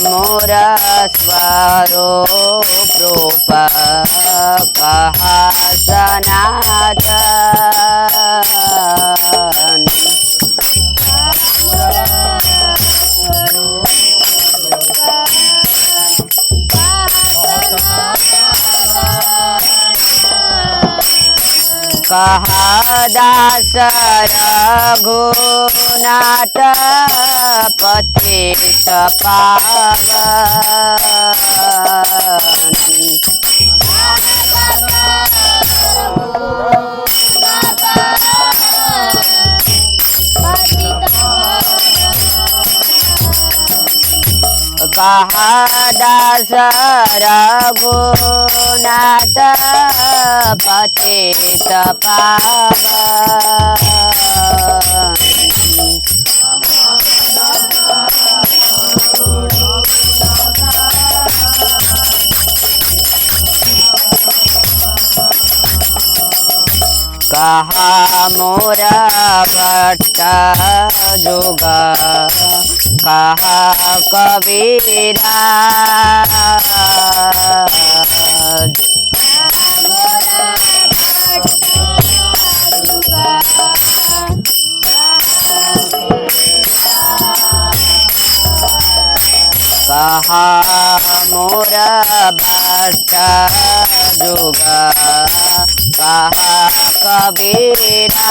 मोर स्वरूप कहा सनातन कहा दास रघुनाथ पतित पावन कहा दास रघुनाथ पतित पावन कहा मोरा भट्ट जुगा कहा कबीरा कहा मोरा भट्ट जुगा कहा कबीरा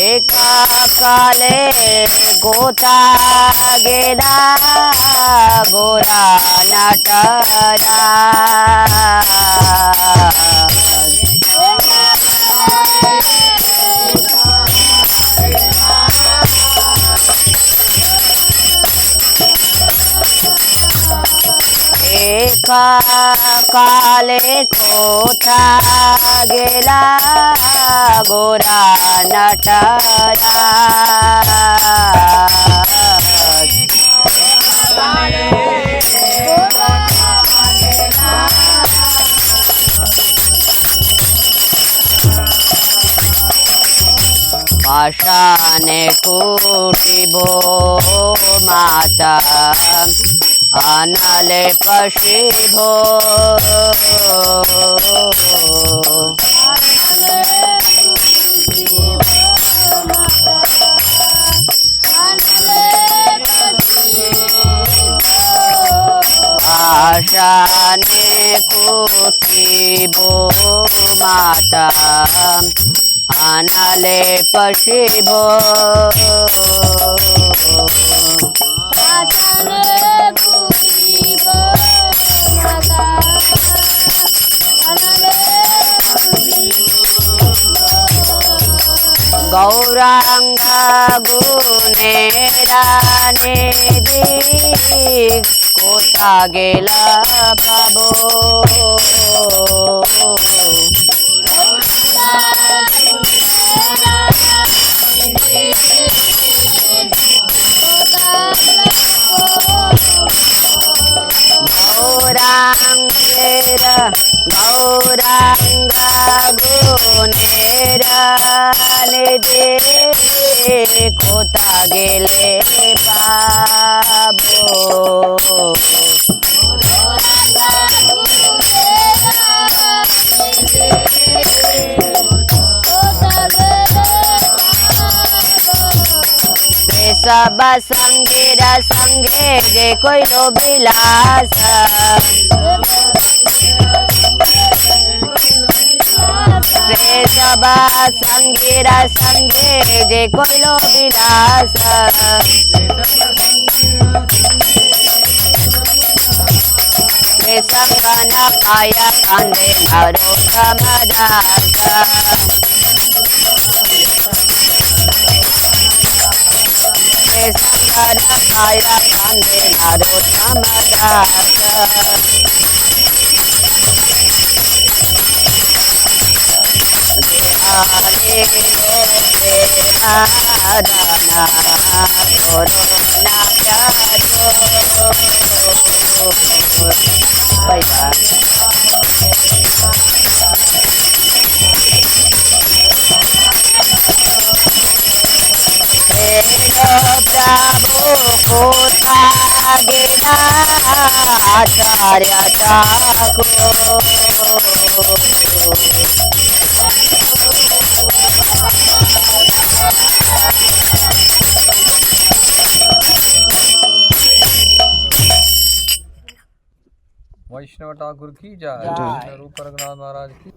एका काले गोता गेला गोरा नटरा एका काले कोता गेला गोरा नटरा पाषाणे कुटिभो माता आनले पशिभो पाषाणे कुटिभो माता आनले पशिभो गौरांग गुनेरा निधि कोता गेला पाबो गौरांग गुनेरा निधि कोता गेले पाबो सब संगेरा संगे जे कोई लो बिलास सब संगेरा संगे जे कोई लो बिलास संगना पाया कांदे नारो समादास संगना पाया कांदे नारो समादास दाना कोरोना प्रभु गिरा आचार्य ठाकुर वैष्णव ठाकुर की जय। रूप रघुनाथ महाराज की।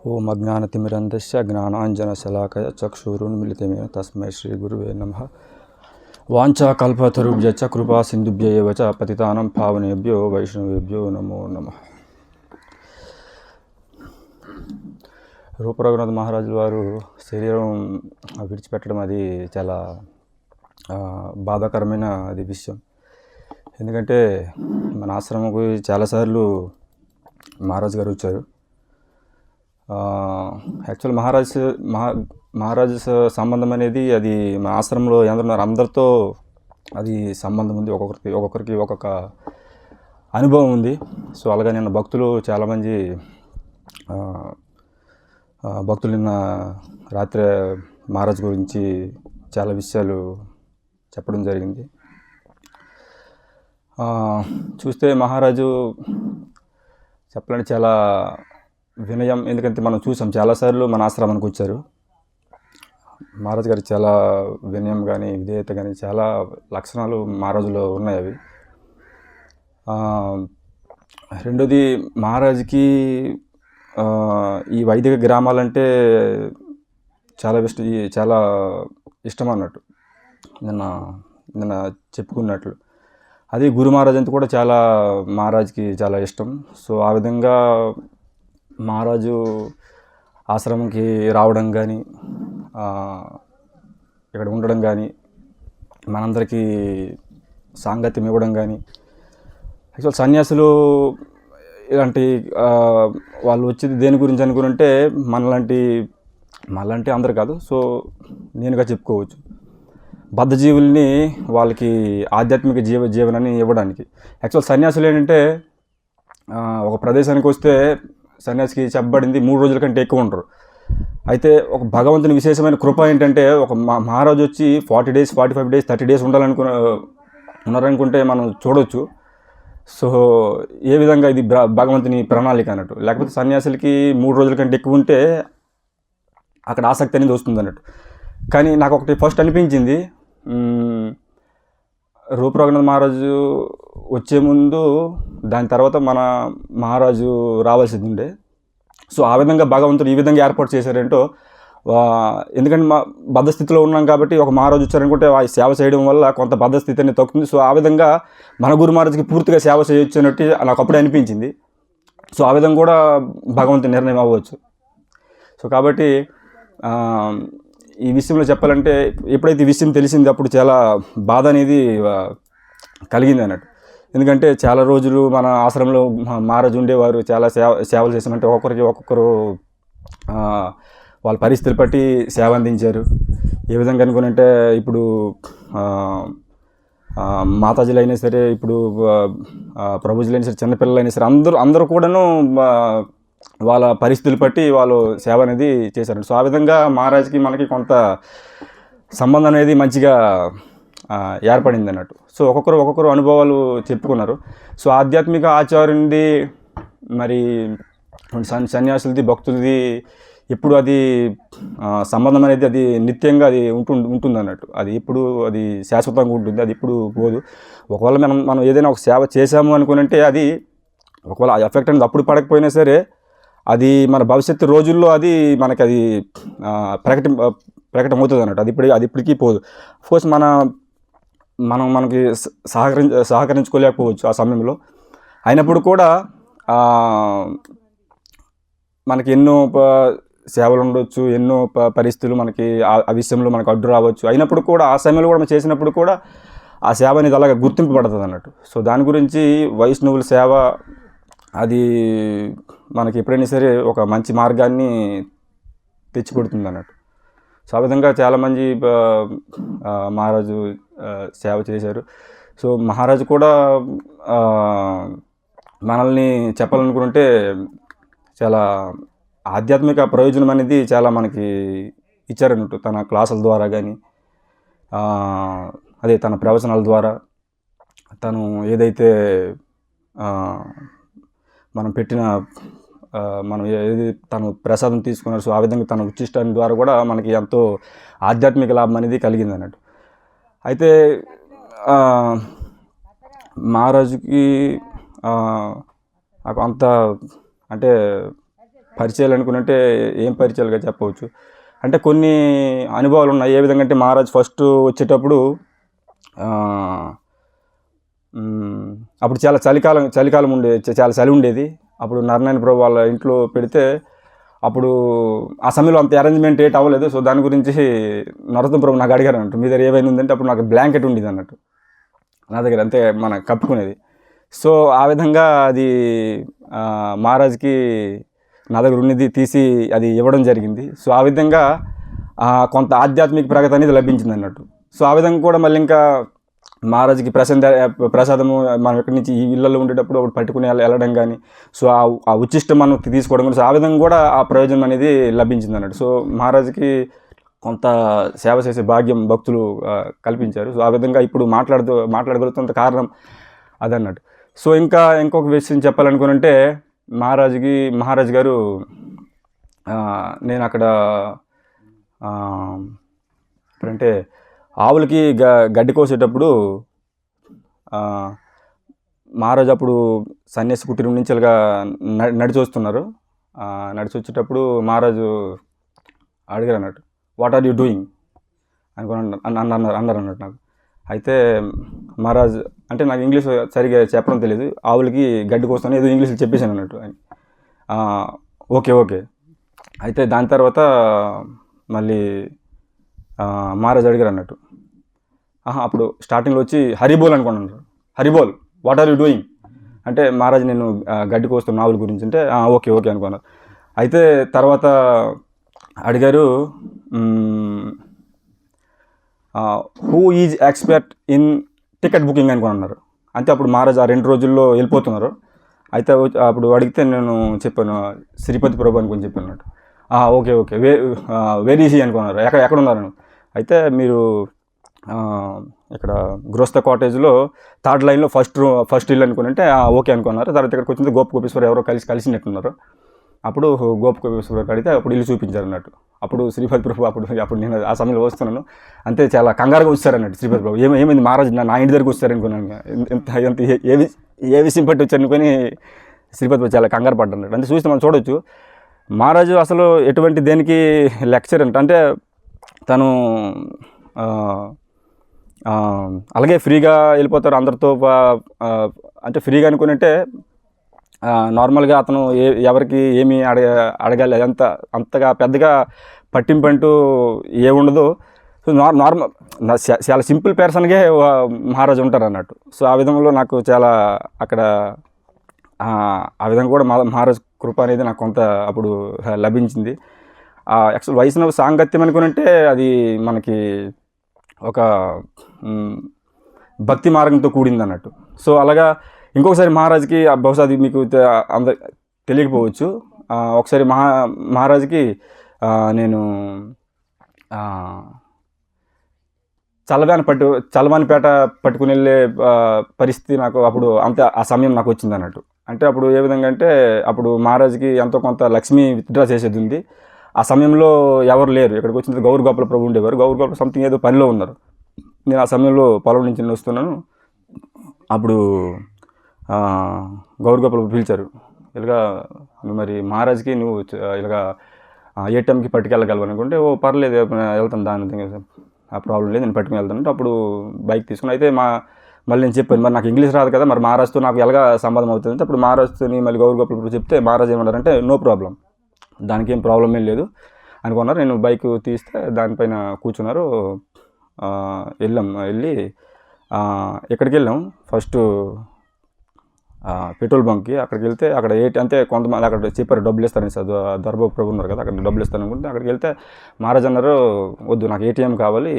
ओम अज्ञानतिमिरन्धस्य ज्ञानाञ्जनशलाकया चक्षुरुन्मिलितं तस्मै श्रीगुरुवे नमः। वाञ्छाकल्पतरुभ्यश्च कृपा सिन्धुभ्य एव च पतितानां पावनेभ्यो వైష్ణవేభ్యో నమో నమః। రూప రఘునాథ మహారాజుల వారు శరీరం విడిచిపెట్టడం అది చాలా బాధాకరమైన అది విషయం. ఎందుకంటే మన ఆశ్రమంకు చాలాసార్లు మహారాజు గారు వచ్చారు. యాక్చువల్ మహారాజు సంబంధం అనేది అది మా ఆశ్రమంలో ఎందరున్నారు అందరితో అది సంబంధం ఉంది. ఒక్కొక్కరికి ఒక్కొక్క అనుభవం ఉంది. సో అలాగే నిన్న భక్తులు చాలామంది భక్తులు నిన్న రాత్రి మహారాజు గురించి చాలా విషయాలు చెప్పడం జరిగింది. చూస్తే మహారాజు చెప్పాలంటే చాలా వినయం. ఎందుకంటే మనం చూసాం చాలాసార్లు మన ఆశ్రమానికి వచ్చారు. మహారాజు గారికి చాలా వినయం కానీ విధేయత కానీ చాలా లక్షణాలు మహారాజులో ఉన్నాయి. అవి రెండోది మహారాజుకి ఈ వైదిక గ్రామాలంటే చాలా ఇష్టం అన్నట్టు నిన్న చెప్పుకున్నట్లు. అది గురు మహారాజ్ అంతా కూడా చాలా మహారాజ్కి చాలా ఇష్టం. సో ఆ విధంగా మహారాజు ఆశ్రమంకి రావడం కానీ ఇక్కడ ఉండడం కానీ మనందరికీ సాంగత్యం ఇవ్వడం కానీ, యాక్చువల్ సన్యాసులు ఇలాంటి వాళ్ళు వచ్చేది దేని గురించి అనుకుంటే మనలాంటి అందరు కాదు. సో నేనుగా చెప్పుకోవచ్చు, బద్ధజీవుల్ని వాళ్ళకి ఆధ్యాత్మిక జీవనాన్ని ఇవ్వడానికి. యాక్చువల్ సన్యాసులు ఏంటంటే ఒక ప్రదేశానికి వస్తే సన్యాసికి చెప్పబడింది 3 రోజుల కంటే ఎక్కువ ఉంటారు. అయితే ఒక భగవంతుని విశేషమైన కృప ఏంటంటే ఒక మహారాజు వచ్చి 40 days 45 days 30 days ఉన్నారనుకుంటే మనం చూడవచ్చు. సో ఏ విధంగా ఇది భగవంతుని ప్రణాళిక అన్నట్టు. లేకపోతే సన్యాసులకి 3 రోజుల కంటే ఎక్కువ ఉంటే అక్కడ ఆసక్తి అనేది వస్తుంది అన్నట్టు. కానీ నాకు ఒకటి ఫస్ట్ అనిపించింది, రూప రఘునాథ మహారాజు వచ్చే ముందు దాని తర్వాత మన మహారాజు రావాల్సింది ఉండే. సో ఆ విధంగా భగవంతుడు ఈ విధంగా ఏర్పాటు చేశారేంటో. ఎందుకంటే మా బద్ధస్థితిలో ఉన్నాం కాబట్టి ఒక మహారాజు వచ్చారనుకుంటే ఆ సేవ చేయడం వల్ల కొంత బద్ధస్థితి అనేది తగ్గుతుంది. సో ఆ విధంగా మన గురు మహారాజుకి పూర్తిగా సేవ చేయొచ్చు అన్నట్టు నాకు అప్పుడే అనిపించింది. సో ఆ విధంగా కూడా భగవంతుని నిర్ణయం అవ్వచ్చు. సో కాబట్టి ఈ విషయంలో చెప్పాలంటే ఎప్పుడైతే ఈ విషయం తెలిసింది అప్పుడు చాలా బాధ అనేది కలిగింది అన్నట్టు. ఎందుకంటే చాలా రోజులు మన ఆశ్రమంలో మహారాజు ఉండేవారు, చాలా సేవలు చేసామంటే ఒక్కొక్కరు వాళ్ళ పరిస్థితులు బట్టి సేవ అందించారు. ఏ విధంగా అనుకునంటే ఇప్పుడు మాతాజీలు అయినా సరే, ఇప్పుడు ప్రభుజీలు అయినా సరే, చిన్నపిల్లలు అయినా సరే అందరూ కూడాను వాళ్ళ పరిస్థితులు బట్టి వాళ్ళు సేవ అనేది చేశారు. సో ఆ విధంగా మహారాజుకి మనకి కొంత సంబంధం అనేది మంచిగా ఏర్పడింది అన్నట్టు. సో ఒక్కొక్కరు అనుభవాలు చెప్పుకున్నారు. సో ఆధ్యాత్మిక ఆచార్యునిది మరి సన్యాసులది భక్తులది ఎప్పుడు అది సంబంధం అనేది అది నిత్యంగా అది ఉంటుంది అన్నట్టు. అది ఇప్పుడు అది శాశ్వతంగా ఉంటుంది, అది ఇప్పుడు పోదు. ఒకవేళ మనం ఏదైనా ఒక సేవ చేసాము అనుకునంటే అది ఒకవేళ ఆ ఎఫెక్ట్ అనేది అప్పుడు పడకపోయినా సరే అది మన భవిష్యత్తు రోజుల్లో అది మనకి అది ప్రకటమవుతుంది అన్నట్టు. అది ఇప్పటికీ పోదు. అఫ్కోర్స్ మనకి సహకరించుకోలేకపోవచ్చు ఆ సమయంలో. అయినప్పుడు కూడా మనకి ఎన్నో సేవలు ఉండొచ్చు, ఎన్నో పరిస్థితులు మనకి ఆ విషయంలో మనకు అడ్డు రావచ్చు. అయినప్పుడు కూడా ఆ సమయంలో కూడా మనం చేసినప్పుడు కూడా ఆ సేవ అనేది అలాగే గుర్తింపబడుతుంది అన్నట్టు. సో దాని గురించి వైష్ణవుల సేవ అది మనకి ఎప్పుడైనా సరే ఒక మంచి మార్గాన్ని తెచ్చిపెడుతుంది అన్నట్టు. సో ఆ విధంగా చాలామంది మహారాజు సేవ చేశారు. సో మహారాజు కూడా మనల్ని చెప్పాలనుకుంటే చాలా ఆధ్యాత్మిక ప్రయోజనం అనేది చాలా మనకి ఇచ్చారన్నట్టు. తన క్లాసుల ద్వారా కానీ అదే తన ప్రవచనాల ద్వారా తను ఏదైతే మనం పెట్టిన మనం ఏది తను ప్రసాదం తీసుకున్నారు, సో ఆ విధంగా తన ఉచ్చిష్టాన్ని ద్వారా కూడా మనకి ఎంతో ఆధ్యాత్మిక లాభం అనేది కలిగింది అన్నట్టు. అయితే మహారాజుకి నాకు అంత అంటే పరిచయాలు అనుకుంటే ఏం పరిచయాలుగా చెప్పవచ్చు. అంటే కొన్ని అనుభవాలు ఉన్నాయి. ఏ విధంగా అంటే మహారాజు ఫస్ట్ వచ్చేటప్పుడు అప్పుడు చాలా చలికాలం చాలా చలి ఉండేది. అప్పుడు నారాయణ ప్రభు వాళ్ళ ఇంట్లో పెడితే అప్పుడు ఆ సమయంలో అంత అరేంజ్మెంట్ ఏట్ అవ్వలేదు. సో దాని గురించి నరోత్తమ ప్రభు నాకు అడిగారు అన్నట్టు, మీ దగ్గర ఏమైనా ఉందంటే అప్పుడు నాకు బ్లాంకెట్ ఉండేది అన్నట్టు నా దగ్గర, అంతే మన కప్పుకునేది. సో ఆ విధంగా అది మహారాజుకి నా దగ్గర ఉన్నది తీసి అది ఇవ్వడం జరిగింది. సో ఆ విధంగా కొంత ఆధ్యాత్మిక ప్రగతి అనేది లభించింది అన్నట్టు. సో ఆ విధంగా కూడా మళ్ళీ ఇంకా మహారాజుకి ప్రసాదము మనం ఎక్కడి నుంచి ఈ ఇళ్ళల్లో ఉండేటప్పుడు అప్పుడు పట్టుకుని వెళ్ళడం కానీ, సో ఆ ఉచ్చిష్టం మనం తీసుకోవడం కానీ, సో ఆ విధంగా కూడా ఆ ప్రయోజనం అనేది లభించింది అన్నట్టు. సో మహారాజుకి కొంత సేవ చేసే భాగ్యం భక్తులు కల్పించారు. సో ఆ విధంగా ఇప్పుడు మాట్లాడగలుగుతున్న కారణం అదన్నట్టు. సో ఇంకొక విషయం చెప్పాలనుకుంటే మహారాజు గారు నేను అక్కడ ఇప్పుడంటే ఆవులకి గడ్డి కోసేటప్పుడు మహారాజు అప్పుడు సన్యాసి కుటీరం నుంచి ఇలాగా నడిచి వస్తున్నారు. నడిచి వచ్చేటప్పుడు మహారాజు అడిగారు అన్నట్టు, వాట్ ఆర్ యూ డూయింగ్ అన్నారు అన్నట్టు నాకు. అయితే మహారాజ్ అంటే నాకు ఇంగ్లీష్ సరిగా చెప్పడం తెలియదు, ఆవులకి గడ్డి కోస్తాను ఏదో ఇంగ్లీష్లో చెప్పేశాను అన్నట్టు. ఓకే. అయితే దాని తర్వాత మళ్ళీ మహారాజ్ అడిగారు అన్నట్టు, అప్పుడు స్టార్టింగ్లో వచ్చి హరిబోల్ అనుకున్నాను. Haribol what are you doing అంటే మహారాజ్ నేను గడ్డి కోస్తాను ఆవుల గురించి అంటే ఓకే అనుకున్నారు. అయితే తర్వాత అడిగారు, who is expert in ticket booking అనుకున్నారు. అంటే అప్పుడు మహారాజ్ ఆ 2 రోజుల్లో వెళ్ళిపోతున్నారు. అయితే అప్పుడు అడిగితే నేను చెప్పాను శ్రీపతి ప్రభు అనుకుని చెప్పాను అన్నట్టు. ఓకే వెరీ ఈజీ అనుకున్నారు. ఎక్కడ ఉన్నారు? అయితే మీరు ఇక్కడ గృహస్థ కాటేజ్లో 3rd లైన్లో ఫస్ట్ ఇల్లు అనుకుంటే ఓకే అనుకున్నారు. తర్వాత ఇక్కడికి వచ్చింది గోపగోపేశ్వర ఎవరో కలిసినట్టున్నారు. అప్పుడు గోపగోపేశ్వర అడిగితే అప్పుడు ఇల్లు చూపించారు అన్నట్టు. అప్పుడు శ్రీపతి ప్రభు అప్పుడు నేను ఆ సమయంలో వస్తున్నాను, అంతే చాలా కంగారుగా వచ్చారు అన్నట్టు. శ్రీపతి ప్రభు ఏమైంది మహారాజు నా ఇంటి దగ్గరికి వచ్చారనుకున్నాను, ఎంత ఏ విషయం పట్టి వచ్చారనుకొని శ్రీపతి ప్రభు చాలా కంగారు పడ్డారు. అంటే చూస్తే మనం చూడవచ్చు మహారాజు అసలు ఎటువంటి దేనికి లెక్చర్ అంటే తను అలాగే ఫ్రీగా వెళ్ళిపోతారు అందరితో, అంటే ఫ్రీగా అనుకునంటే నార్మల్గా అతను ఎవరికి ఏమి అడగాలి అంతగా పెద్దగా పట్టింపు అంటూ ఏముండదు. సో నార్మల్ చాలా సింపుల్ పర్సన్గా మహారాజు ఉంటారు అన్నట్టు. సో ఆ విధంలో నాకు చాలా అక్కడ ఆ విధంగా కూడా మహారాజు కృప అనేది నాకు కొంత అప్పుడు లభించింది. యాక్చువల్ వైష్ణవ సాంగత్యం అనుకునంటే అది మనకి ఒక భక్తి మార్గంతో కూడింది అన్నట్టు. సో అలాగా ఇంకొకసారి మహారాజుకి బహుశా అది మీకు తెలియకపోవచ్చు. ఒకసారి మహారాజుకి నేను చలవానిపేట పట్టుకుని వెళ్ళే పరిస్థితి నాకు అప్పుడు ఆ సమయం నాకు వచ్చింది అన్నట్టు. అంటే అప్పుడు ఏ విధంగా అంటే అప్పుడు మహారాజుకి ఎంతో కొంత లక్ష్మి విత్డ్రా చేసేది ఉంది. ఆ సమయంలో ఎవరు లేరు. ఇక్కడికి వచ్చిన గౌరగోపాల ప్రభు ఉండేవారు. గౌరగోపాల సంథింగ్ ఏదో పనిలో ఉన్నారు. నేను ఆ సమయంలో పొలం నుంచి వస్తున్నాను. అప్పుడు గౌరగోపాల పిలిచారు, ఇలాగా మరి మహారాజుకి నువ్వు ఇలాగా ఏ టైంకి పట్టుకెళ్ళగలవు అనుకుంటే పర్లేదు వెళ్తాను, దాని ఆ ప్రాబ్లం లేదు, నేను పట్టుకుని వెళ్తాను. అప్పుడు బైక్ తీసుకుని అయితే మళ్ళీ నేను చెప్పాను, మరి నాకు ఇంగ్లీష్ రాదు కదా, మరి మహారాజుతో నాకు ఎలాగా సంబంధం అవుతుంది. అప్పుడు మహారాజుతోని మళ్ళీ గౌరగోపాల చెప్తే మహారాజు ఏమన్నారంటే నో ప్రాబ్లం, దానికి ఏం ప్రాబ్లం ఏం లేదు అనుకున్నారు. నేను బైక్ తీస్తే దానిపైన కూర్చున్నారు. వెళ్ళి ఎక్కడికి వెళ్ళాం ఫస్ట్ పెట్రోల్ బంక్కి. అక్కడికి వెళ్తే అక్కడ అంటే కొంతమంది అక్కడ చెప్పారు డబ్బులు ఇస్తారని సార్, దర్బాబు ప్రభు ఉన్నారు కదా, అక్కడ డబ్బులు ఇస్తారనుకుంటే అక్కడికి వెళ్తే మహారాజ్ అన్నారు వద్దు నాకు ఏటీఎం కావాలి,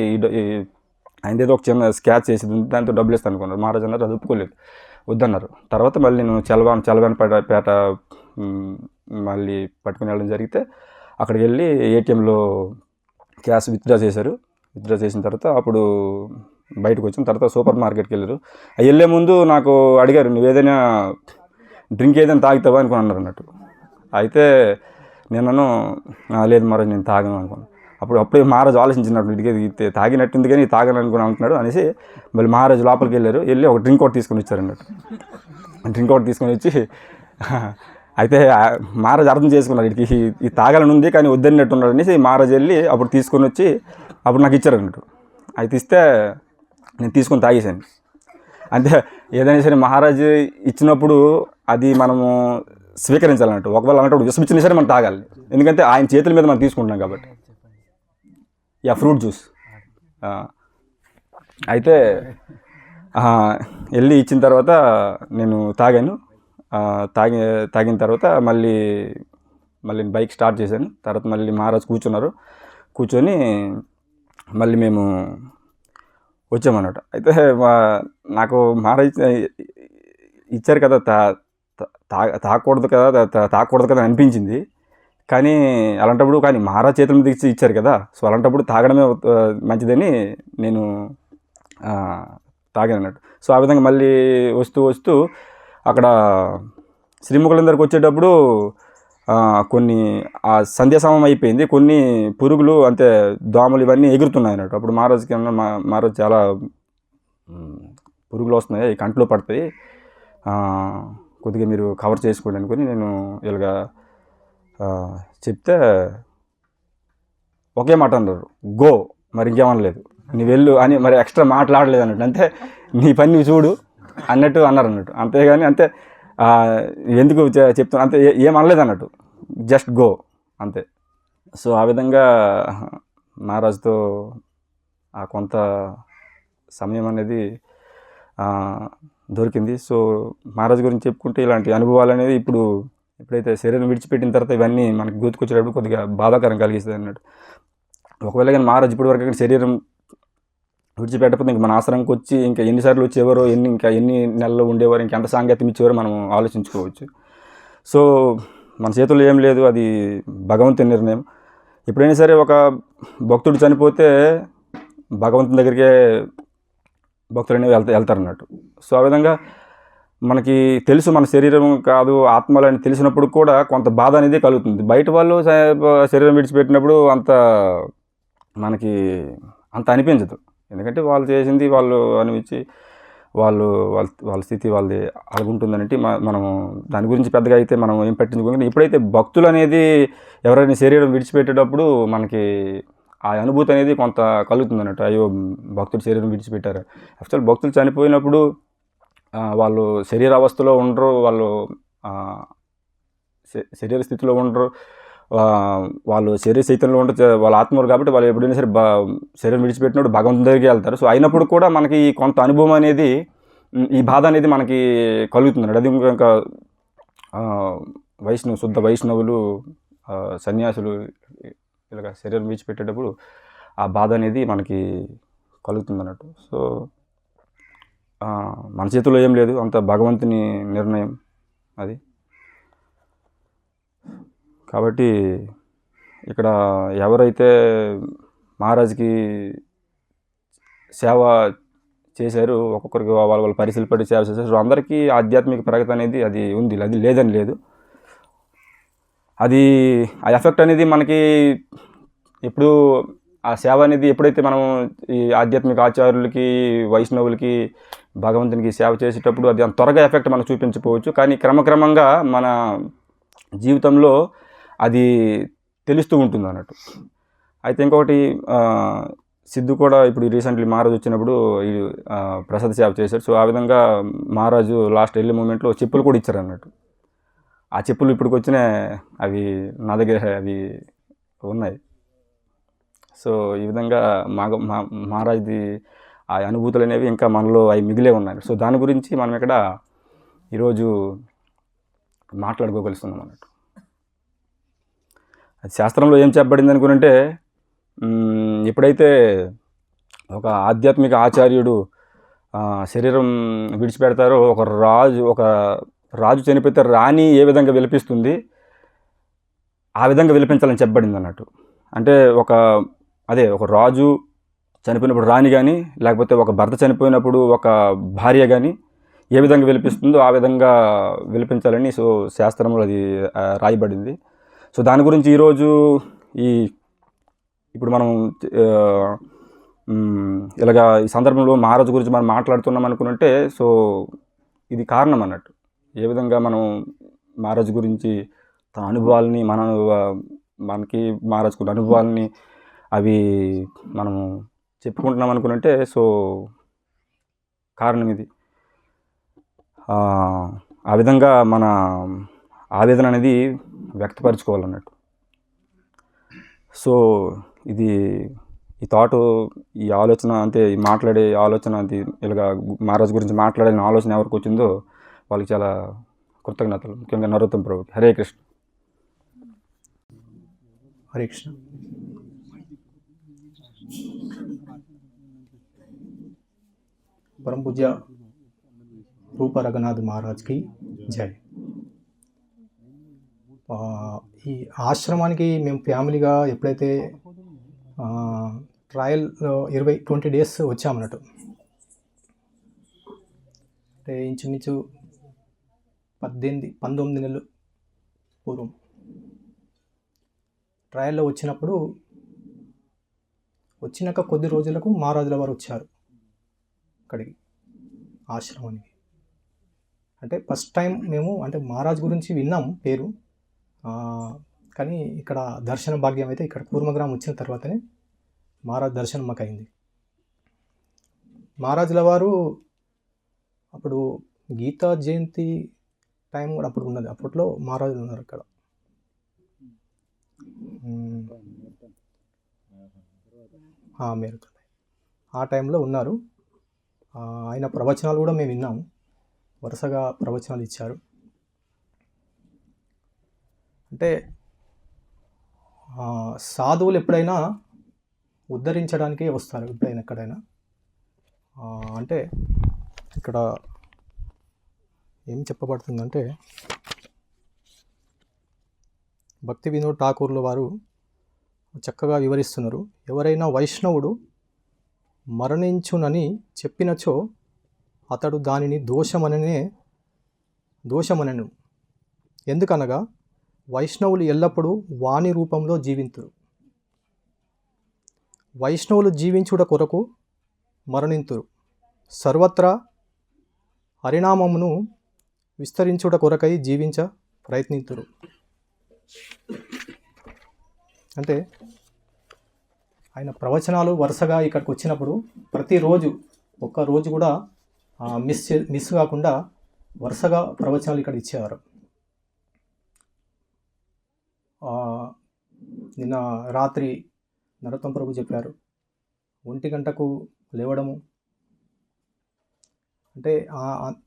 ఆయన ఏదో ఒక చిన్న స్క్రాచ్ చేసి దాంతో డబ్బులు ఇస్తాను అనుకున్నారు. మహారాజ్ అన్నారు అది ఒప్పుకోలేదు, వద్దన్నారు. తర్వాత మళ్ళీ నేను చలవానిపేట మళ్ళీ పట్టుకుని వెళ్ళడం జరిగితే అక్కడికి వెళ్ళి ఏటీఎంలో క్యాష్ విత్డ్రా చేశారు. విత్డ్రా చేసిన తర్వాత అప్పుడు బయటకు వచ్చిన తర్వాత సూపర్ మార్కెట్కి వెళ్ళారు. వెళ్ళే ముందు నాకు అడిగారు నువ్వు ఏదైనా డ్రింక్ ఏదైనా తాగుతావా అనుకుని అన్నారు అన్నట్టు. అయితే నేను లేదు మహారాజ్ నేను తాగను అనుకున్నాను. అప్పుడే మహారాజు ఆలోచించినట్టు ఇది తాగినట్టుంది కానీ తాగను అనుకుని అంటున్నాడు అనేసి మళ్ళీ మహారాజు లోపలికి వెళ్ళి ఒక డ్రింక్ ఒకటి తీసుకొని వచ్చారు అన్నట్టు. డ్రింక్ ఒకటి తీసుకొని వచ్చి అయితే మహారాజు అర్థం చేసుకున్నాడు వీడికి ఈ తాగాలని ఉంది కానీ వద్దన్నట్టున్నాడు అనేసి మహారాజు వెళ్ళి అప్పుడు తీసుకొని వచ్చి అప్పుడు నాకు ఇచ్చారు అన్నట్టు. అయితే ఇస్తే నేను తీసుకొని తాగేశాను. అంటే ఏదైనా సరే మహారాజు ఇచ్చినప్పుడు అది మనము స్వీకరించాలన్నట్టు. ఒకవేళ అలాంటప్పుడు విషం ఇచ్చినా సరే మనం తాగాలి, ఎందుకంటే ఆయన చేతుల మీద మనం తీసుకుంటున్నాం కాబట్టి. Fruit juice. అయితే వెళ్ళి ఇచ్చిన తర్వాత నేను తాగాను. తాగిన తర్వాత మళ్ళీ బైక్ స్టార్ట్ చేశాను. తర్వాత మళ్ళీ మహారాజ్ కూర్చొని మళ్ళీ మేము వచ్చామన్నమాట. అయితే నాకు మహారాజ్ ఇచ్చారు కదా, తాగకూడదు కదా అనిపించింది. కానీ అలాంటప్పుడు మహారాజ్ చేతుల మీద ఇచ్చారు కదా, సో అలాంటప్పుడు తాగడమే మంచిదని నేను తాగాను అన్నట్టు. సో ఆ విధంగా మళ్ళీ వస్తూ అక్కడ శ్రీముఖులం దగ్గరకు వచ్చేటప్పుడు కొన్ని సంధ్యా సమయం అయిపోయింది, కొన్ని పురుగులు అంటే దోమలు ఇవన్నీ ఎగురుతున్నాయి అన్నట్టు. అప్పుడు మహారాజుకి మహారాజు చాలా పురుగులు వస్తున్నాయి, ఈ కంట్లో పడతాయి, కొద్దిగా మీరు కవర్ చేసుకోండి అనుకుని నేను ఇలాగా చెప్తే ఒకే మాట అన్నారు, గో, మరి ఇంకేమనలేదు, నువ్వు వెళ్ళు అని మరి ఎక్స్ట్రా మాట్లాడలేదు అన్నట్టు. అంటే నీ పని నువ్వు చూడు అన్నట్టు అన్నారు అన్నట్టు. అంతేగాని అంతే ఎందుకు చెప్తున్నా అంతే ఏమనలేదు అన్నట్టు, జస్ట్ గో అంతే. సో ఆ విధంగా మహారాజుతో కొంత సమయం అనేది దొరికింది. సో మహారాజు గురించి చెప్పుకుంటే ఇలాంటి అనుభవాలు అనేది ఎప్పుడైతే శరీరం విడిచిపెట్టిన తర్వాత ఇవన్నీ మనకి గుర్తుకొచ్చేటప్పుడు కొద్దిగా బాధాకరం కలిగిస్తుంది అన్నట్టు. ఒకవేళ కానీ మహారాజు ఇప్పటి వరకు శరీరం విడిచిపెట్టకపోతే ఇంక మన ఆశ్రమంకి వచ్చి ఇంకా ఎన్నిసార్లు వచ్చేవారో, ఇంకా ఎన్ని నెలలు ఉండేవారు, ఇంకెంత సాంగత్యం ఇచ్చేవారో మనం ఆలోచించుకోవచ్చు. సో మన చేతుల్లో ఏం లేదు, అది భగవంతుని నిర్ణయం. ఎప్పుడైనా సరే ఒక భక్తుడు చనిపోతే భగవంతుని దగ్గరికే భక్తులు అనేవి వెళ్తారన్నట్టు. సో ఆ విధంగా మనకి తెలుసు మన శరీరం కాదు ఆత్మలు అని తెలిసినప్పుడు కూడా కొంత బాధ అనేది కలుగుతుంది. బయట వాళ్ళు శరీరం విడిచిపెట్టినప్పుడు మనకి అంత అనిపించదు, ఎందుకంటే వాళ్ళు చేసింది వాళ్ళు అనిపించి వాళ్ళ స్థితి వాళ్ళది అలాగుంటుందనంటే మనము దాని గురించి పెద్దగా అయితే మనం ఏం పట్టించుకోకుండా, ఎప్పుడైతే భక్తులు అనేది ఎవరైనా శరీరం విడిచిపెట్టేటప్పుడు మనకి ఆ అనుభూతి అనేది కొంత కలుగుతుంది అన్నట్టు. అయ్యో భక్తులు శరీరం విడిచిపెట్టారు. యాక్చువల్ భక్తులు చనిపోయినప్పుడు వాళ్ళు శరీర అవస్థలో ఉండరు, వాళ్ళు శరీర స్థితిలో ఉండరు, వాళ్ళు శరీర చైతన్యంలో ఉండరు, వాళ్ళ ఆత్మలు కాబట్టి వాళ్ళు ఎప్పుడైనా సరే శరీరం విడిచిపెట్టినప్పుడు భగవంతుని దగ్గరికి వెళ్తారు. సో అయినప్పుడు కూడా మనకి కొంత అనుభవం అనేది, ఈ బాధ అనేది మనకి కలుగుతుంది. అది ఇంకా శుద్ధ వైష్ణవులు సన్యాసులు ఇలాగ శరీరం విడిచిపెట్టేటప్పుడు ఆ బాధ అనేది మనకి కలుగుతుంది అన్నట్టు. సో మన చేతిలో ఏం లేదు, అంత భగవంతుని నిర్ణయం అది. కాబట్టి ఇక్కడ ఎవరైతే మహారాజుకి సేవ చేశారు, ఒక్కొక్కరికి వాళ్ళ పరిస్థితులు పట్టి సేవ చేశారు, అందరికీ ఆధ్యాత్మిక ప్రగతి అనేది అది ఉంది, అది లేదని లేదు. అది ఆ ఎఫెక్ట్ అనేది మనకి ఎప్పుడు ఆ సేవ అనేది ఎప్పుడైతే మనం ఈ ఆధ్యాత్మిక ఆచార్యులకి వైష్ణవులకి భగవంతునికి సేవ చేసేటప్పుడు అది అంత త్వరగా ఎఫెక్ట్ మనకు చూపించకపోవచ్చు, కానీ క్రమక్రమంగా మన జీవితంలో అది తెలుస్తూ ఉంటుంది అన్నట్టు. అయితే ఇంకొకటి సిద్ధు కూడా ఇప్పుడు రీసెంట్లీ మహారాజు వచ్చినప్పుడు ఈ ప్రసాద సేవ చేశారు. సో ఆ విధంగా మహారాజు లాస్ట్ వెళ్ళే మూమెంట్లో చెప్పులు కూడా ఇచ్చారు అన్నట్టు. ఆ చెప్పులు ఇప్పటికి వచ్చిన అవి నా దగ్గర అవి ఉన్నాయి. సో ఈ విధంగా మహారాజుది ఆ అనుభూతులు అనేవి ఇంకా మనలో అవి మిగిలే ఉన్నాయి. సో దాని గురించి మనం ఇక్కడ ఈరోజు మాట్లాడుకోగలుస్తున్నాం అన్నట్టు. అది శాస్త్రంలో ఏం చెప్పబడింది అనుకుంటే, ఎప్పుడైతే ఒక ఆధ్యాత్మిక ఆచార్యుడు శరీరం విడిచిపెడతారో, ఒక రాజు చనిపోతే రాణి ఏ విధంగా విలపిస్తుంది ఆ విధంగా విలపించాలని చెప్పబడింది అన్నట్టు. అంటే ఒక రాజు చనిపోయినప్పుడు రాణి కానీ, లేకపోతే ఒక భర్త చనిపోయినప్పుడు ఒక భార్య కానీ ఏ విధంగా విలపిస్తుందో ఆ విధంగా విలపించాలని శాస్త్రంలో అది రాయబడింది. దాని గురించి ఈరోజు ఇప్పుడు మనం ఇలాగా ఈ సందర్భంలో మహారాజు గురించి మనం మాట్లాడుతున్నాం అనుకుంటే, ఇది కారణం అన్నట్టు. ఏ విధంగా మనం మహారాజు గురించి తన అనుభవాలని మనకి మహారాజుకున్న అనుభవాలని అవి మనము చెప్పుకుంటున్నాం అనుకుంటే, కారణం ఇది. ఆ విధంగా మన ఆవేదన అనేది వ్యక్తపరచుకోవాలన్నట్టు. ఈ థాట్, ఈ ఆలోచన ఈ మాట్లాడే ఆలోచన ఇలాగా మహారాజు గురించి మాట్లాడాలని ఆలోచన ఎవరికి వచ్చిందో వాళ్ళకి చాలా కృతజ్ఞతలు. ముఖ్యంగా నరోత్తమ ప్రభుకి. హరే కృష్ణ. హరే కృష్ణ. పరమ పూజ్య రూప రఘునాథ్ మహారాజ్కి జై. ఈ ఆశ్రమానికి మేము ఫ్యామిలీగా ఎప్పుడైతే ట్రయల్ 20 డేస్ వచ్చామన్నట్టు, అంటే ఇంచుమించు 19 నెలలు పూర్వం ట్రయల్లో వచ్చినాక కొద్ది రోజులకు మహారాజుల వారు వచ్చారు ఇక్కడికి ఆశ్రమానికి. అంటే ఫస్ట్ టైం మేము మహారాజ్ గురించి విన్నాం పేరు, కానీ ఇక్కడ దర్శన భాగ్యం అయితే ఇక్కడ కూర్మగ్రామం వచ్చిన తర్వాతనే మహారాజ్ దర్శనం మాకు అయింది. మహారాజుల వారు అప్పుడు గీతా జయంతి టైం కూడా అప్పుడు ఉన్నది. అప్పట్లో మహారాజులు ఉన్నారు ఇక్కడ. మేరకు ఆ టైంలో ఉన్నారు. ఆయన ప్రవచనాలు కూడా మేము విన్నాము. వరుసగా ప్రవచనాలు ఇచ్చారు. అంటే సాధువులు ఎప్పుడైనా ఉద్ధరించడానికే వస్తారు, ఎక్కడైనా. అంటే ఇక్కడ ఏం చెప్పబడుతుందంటే, భక్తి వినోద్ ఠాకూర్ల వారు చక్కగా వివరిస్తున్నారు. ఎవరైనా వైష్ణవుడు మరణించునని చెప్పినచో అతడు దానిని దోషమనను. ఎందుకనగా వైష్ణవులు ఎల్లప్పుడూ వాణి రూపంలో జీవింతురు. వైష్ణవులు జీవించుట కొరకు మరణింతురు. సర్వత్రా హరినామమును విస్తరించుట కొరకై జీవించ ప్రయత్నింతురు. అంటే ఆయన ప్రవచనాలు వరుసగా ఇక్కడికి వచ్చినప్పుడు ప్రతిరోజు ఒక్కరోజు కూడా మిస్ కాకుండా వరుసగా ప్రవచనాలు ఇక్కడ ఇచ్చేవారు. నిన్న రాత్రి నరోత్తమ ప్రభు చెప్పారు 1 గంటకు లేవడము అంటే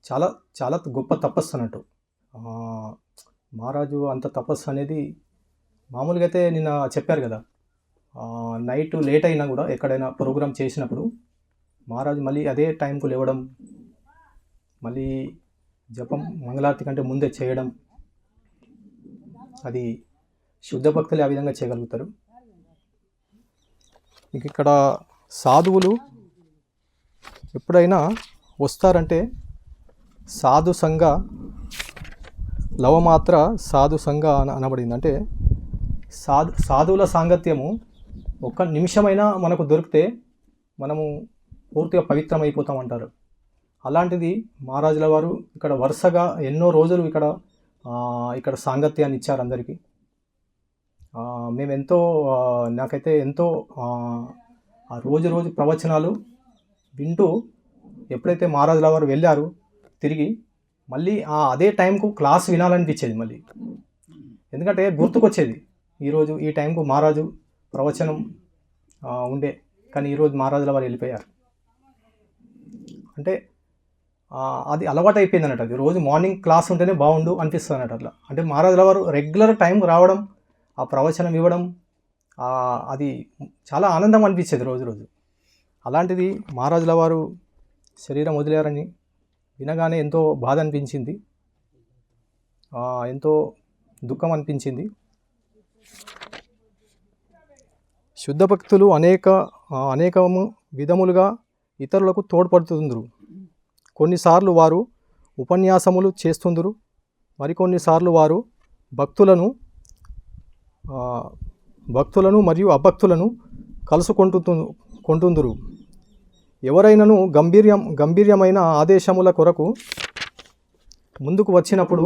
చాలా చాలా గొప్ప తపస్సు అన్నట్టు. మహారాజు అంత తపస్సు అనేది మామూలుగా అయితే నిన్న చెప్పారు కదా, నైట్ లేట్ అయినా కూడా ఎక్కడైనా ప్రోగ్రామ్ చేసినప్పుడు మహారాజు మళ్ళీ అదే టైంకు లేవడం, మళ్ళీ జపం మంగళారతి కంటే ముందే చేయడం, అది శుద్ధ భక్తులు ఆ విధంగా చేయగలుగుతారు. ఇక్కడ సాధువులు ఎప్పుడైనా వస్తారంటే సాధు సంఘ లవమాత్ర సాధు సంఘ అనబడింది. అంటే సాధువుల సాంగత్యము ఒక్క నిమిషమైనా మనకు దొరికితే మనము పూర్తిగా పవిత్రమైపోతామంటారు. అలాంటిది మహారాజుల వారు ఇక్కడ వరుసగా ఎన్నో రోజులు ఇక్కడ సాంగత్యాన్ని ఇచ్చారు అందరికీ. మేమెంతో నాకైతే ఎంతో ఆ రోజు ప్రవచనాలు వింటూ ఎప్పుడైతే మహారాజుల వారు వెళ్ళారు తిరిగి మళ్ళీ అదే టైంకు క్లాస్ వినాలనిపించేది మళ్ళీ. ఎందుకంటే గుర్తుకొచ్చేది ఈరోజు ఈ టైంకు మహారాజు ప్రవచనం ఉండే, కానీ ఈరోజు మహారాజుల వారు వెళ్ళిపోయారు. అంటే అది అలవాటు అయిపోయింది అన్నట్టు. అది రోజు మార్నింగ్ క్లాస్ ఉంటేనే బాగుండు అనిపిస్తుంది అన్నట్టు అట్లా. అంటే మహారాజుల వారు రెగ్యులర్ టైం రావడం, ఆ ప్రవచనం ఇవ్వడం, అది చాలా ఆనందం అనిపించేది రోజు రోజు. అలాంటిది మహారాజుల వారు శరీరం వదిలేరని వినగానే ఎంతో బాధ అనిపించింది, ఎంతో దుఃఖం అనిపించింది. శుద్ధ భక్తులు అనేకము విధములుగా ఇతరులకు తోడ్పడుతుందరు. కొన్నిసార్లు వారు ఉపన్యాసములు చేస్తుందరు, మరికొన్నిసార్లు వారు భక్తులను మరియు అభక్తులను కలుసుకుంటుందురు. ఎవరైనను గంభీర్యమైన ఆదేశముల కొరకు ముందుకు వచ్చినప్పుడు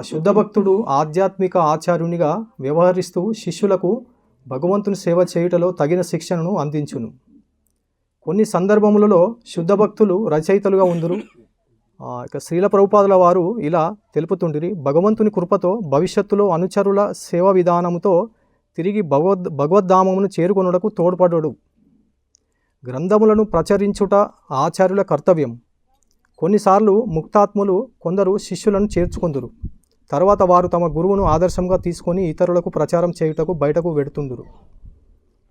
శుద్ధ భక్తుడు ఆధ్యాత్మిక ఆచార్యునిగా వ్యవహరిస్తూ శిష్యులకు భగవంతుని సేవ చేయుటలో తగిన శిక్షణను అందించును. కొన్ని సందర్భములలో శుద్ధ భక్తులు రచయితలుగా ఉందురు. ఇక శ్రీల ప్రభుపాదుల వారు ఇలా తెలుపుతుండిరి: భగవంతుని కృపతో భవిష్యత్తులో అనుచరుల సేవా విధానముతో తిరిగి భగవద్ధామమును చేరుకొనుటకు తోడ్పడడు. గ్రంథములను ప్రచురించుట ఆచార్యుల కర్తవ్యం. కొన్నిసార్లు ముక్తాత్ములు కొందరు శిష్యులను చేర్చుకొందురు. తర్వాత వారు తమ గురువును ఆదర్శంగా తీసుకొని ఇతరులకు ప్రచారం చేయుటకు బయటకు వెడుతుందురు.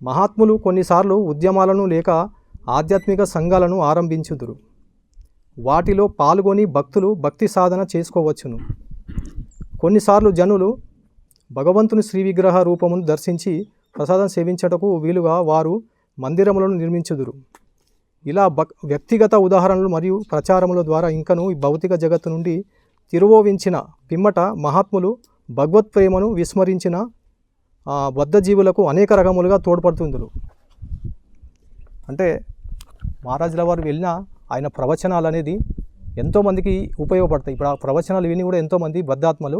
మహాత్ములు కొన్నిసార్లు ఉద్యమాలను లేక ఆధ్యాత్మిక సంఘాలను ఆరంభించుదురు. వాటిలో పాల్గొని భక్తులు భక్తి సాధన చేసుకోవచ్చును. కొన్నిసార్లు జనులు భగవంతుని శ్రీ విగ్రహ రూపమును దర్శించి ప్రసాదం సేవించటకు వీలుగా వారు మందిరములను నిర్మించుదురు. ఇలా వ్యక్తిగత ఉదాహరణలు మరియు ప్రచారముల ద్వారా ఇంకను ఈ భౌతిక జగత్తు నుండి తిరువోవించిన పిమ్మట మహాత్ములు భగవత్ ప్రేమను విస్మరించిన బద్ధజీవులకు అనేక రకములుగా తోడ్పడుతుందురు. అంటే మహారాజుల వారు వెళ్ళిన ఆయన ప్రవచనాలు అనేది ఎంతోమందికి ఉపయోగపడతాయి. ఇప్పుడు ఆ ప్రవచనాలు విని కూడా ఎంతోమంది బద్ధాత్మలు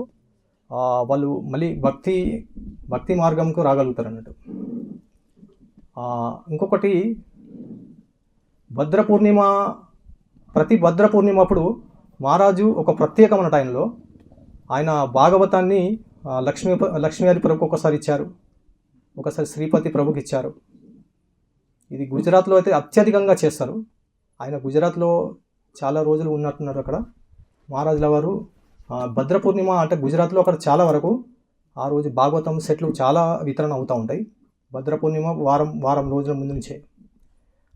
వాళ్ళు మళ్ళీ భక్తి మార్గంకు రాగలుగుతారు అన్నట్టు. ఇంకొకటి ప్రతి భద్ర పూర్ణిమ అప్పుడు మహారాజు ఒక ప్రత్యేకమైన టైంలో ఆయన భాగవతాన్ని లక్ష్మీవారి ప్రభుకు ఒకసారి ఇచ్చారు, ఒకసారి శ్రీపతి ప్రభుకి ఇచ్చారు. ఇది గుజరాత్లో అయితే అత్యధికంగా చేస్తారు. ఆయన గుజరాత్లో చాలా రోజులు ఉన్నట్టున్నారు అక్కడ. మహారాజుల వారు భద్ర పూర్ణిమ అంటే గుజరాత్లో అక్కడ చాలా వరకు ఆ రోజు భాగవతం సెట్లు చాలా వితరణ అవుతూ ఉంటాయి. భద్ర పూర్ణిమ వారం రోజుల ముందు నుంచే.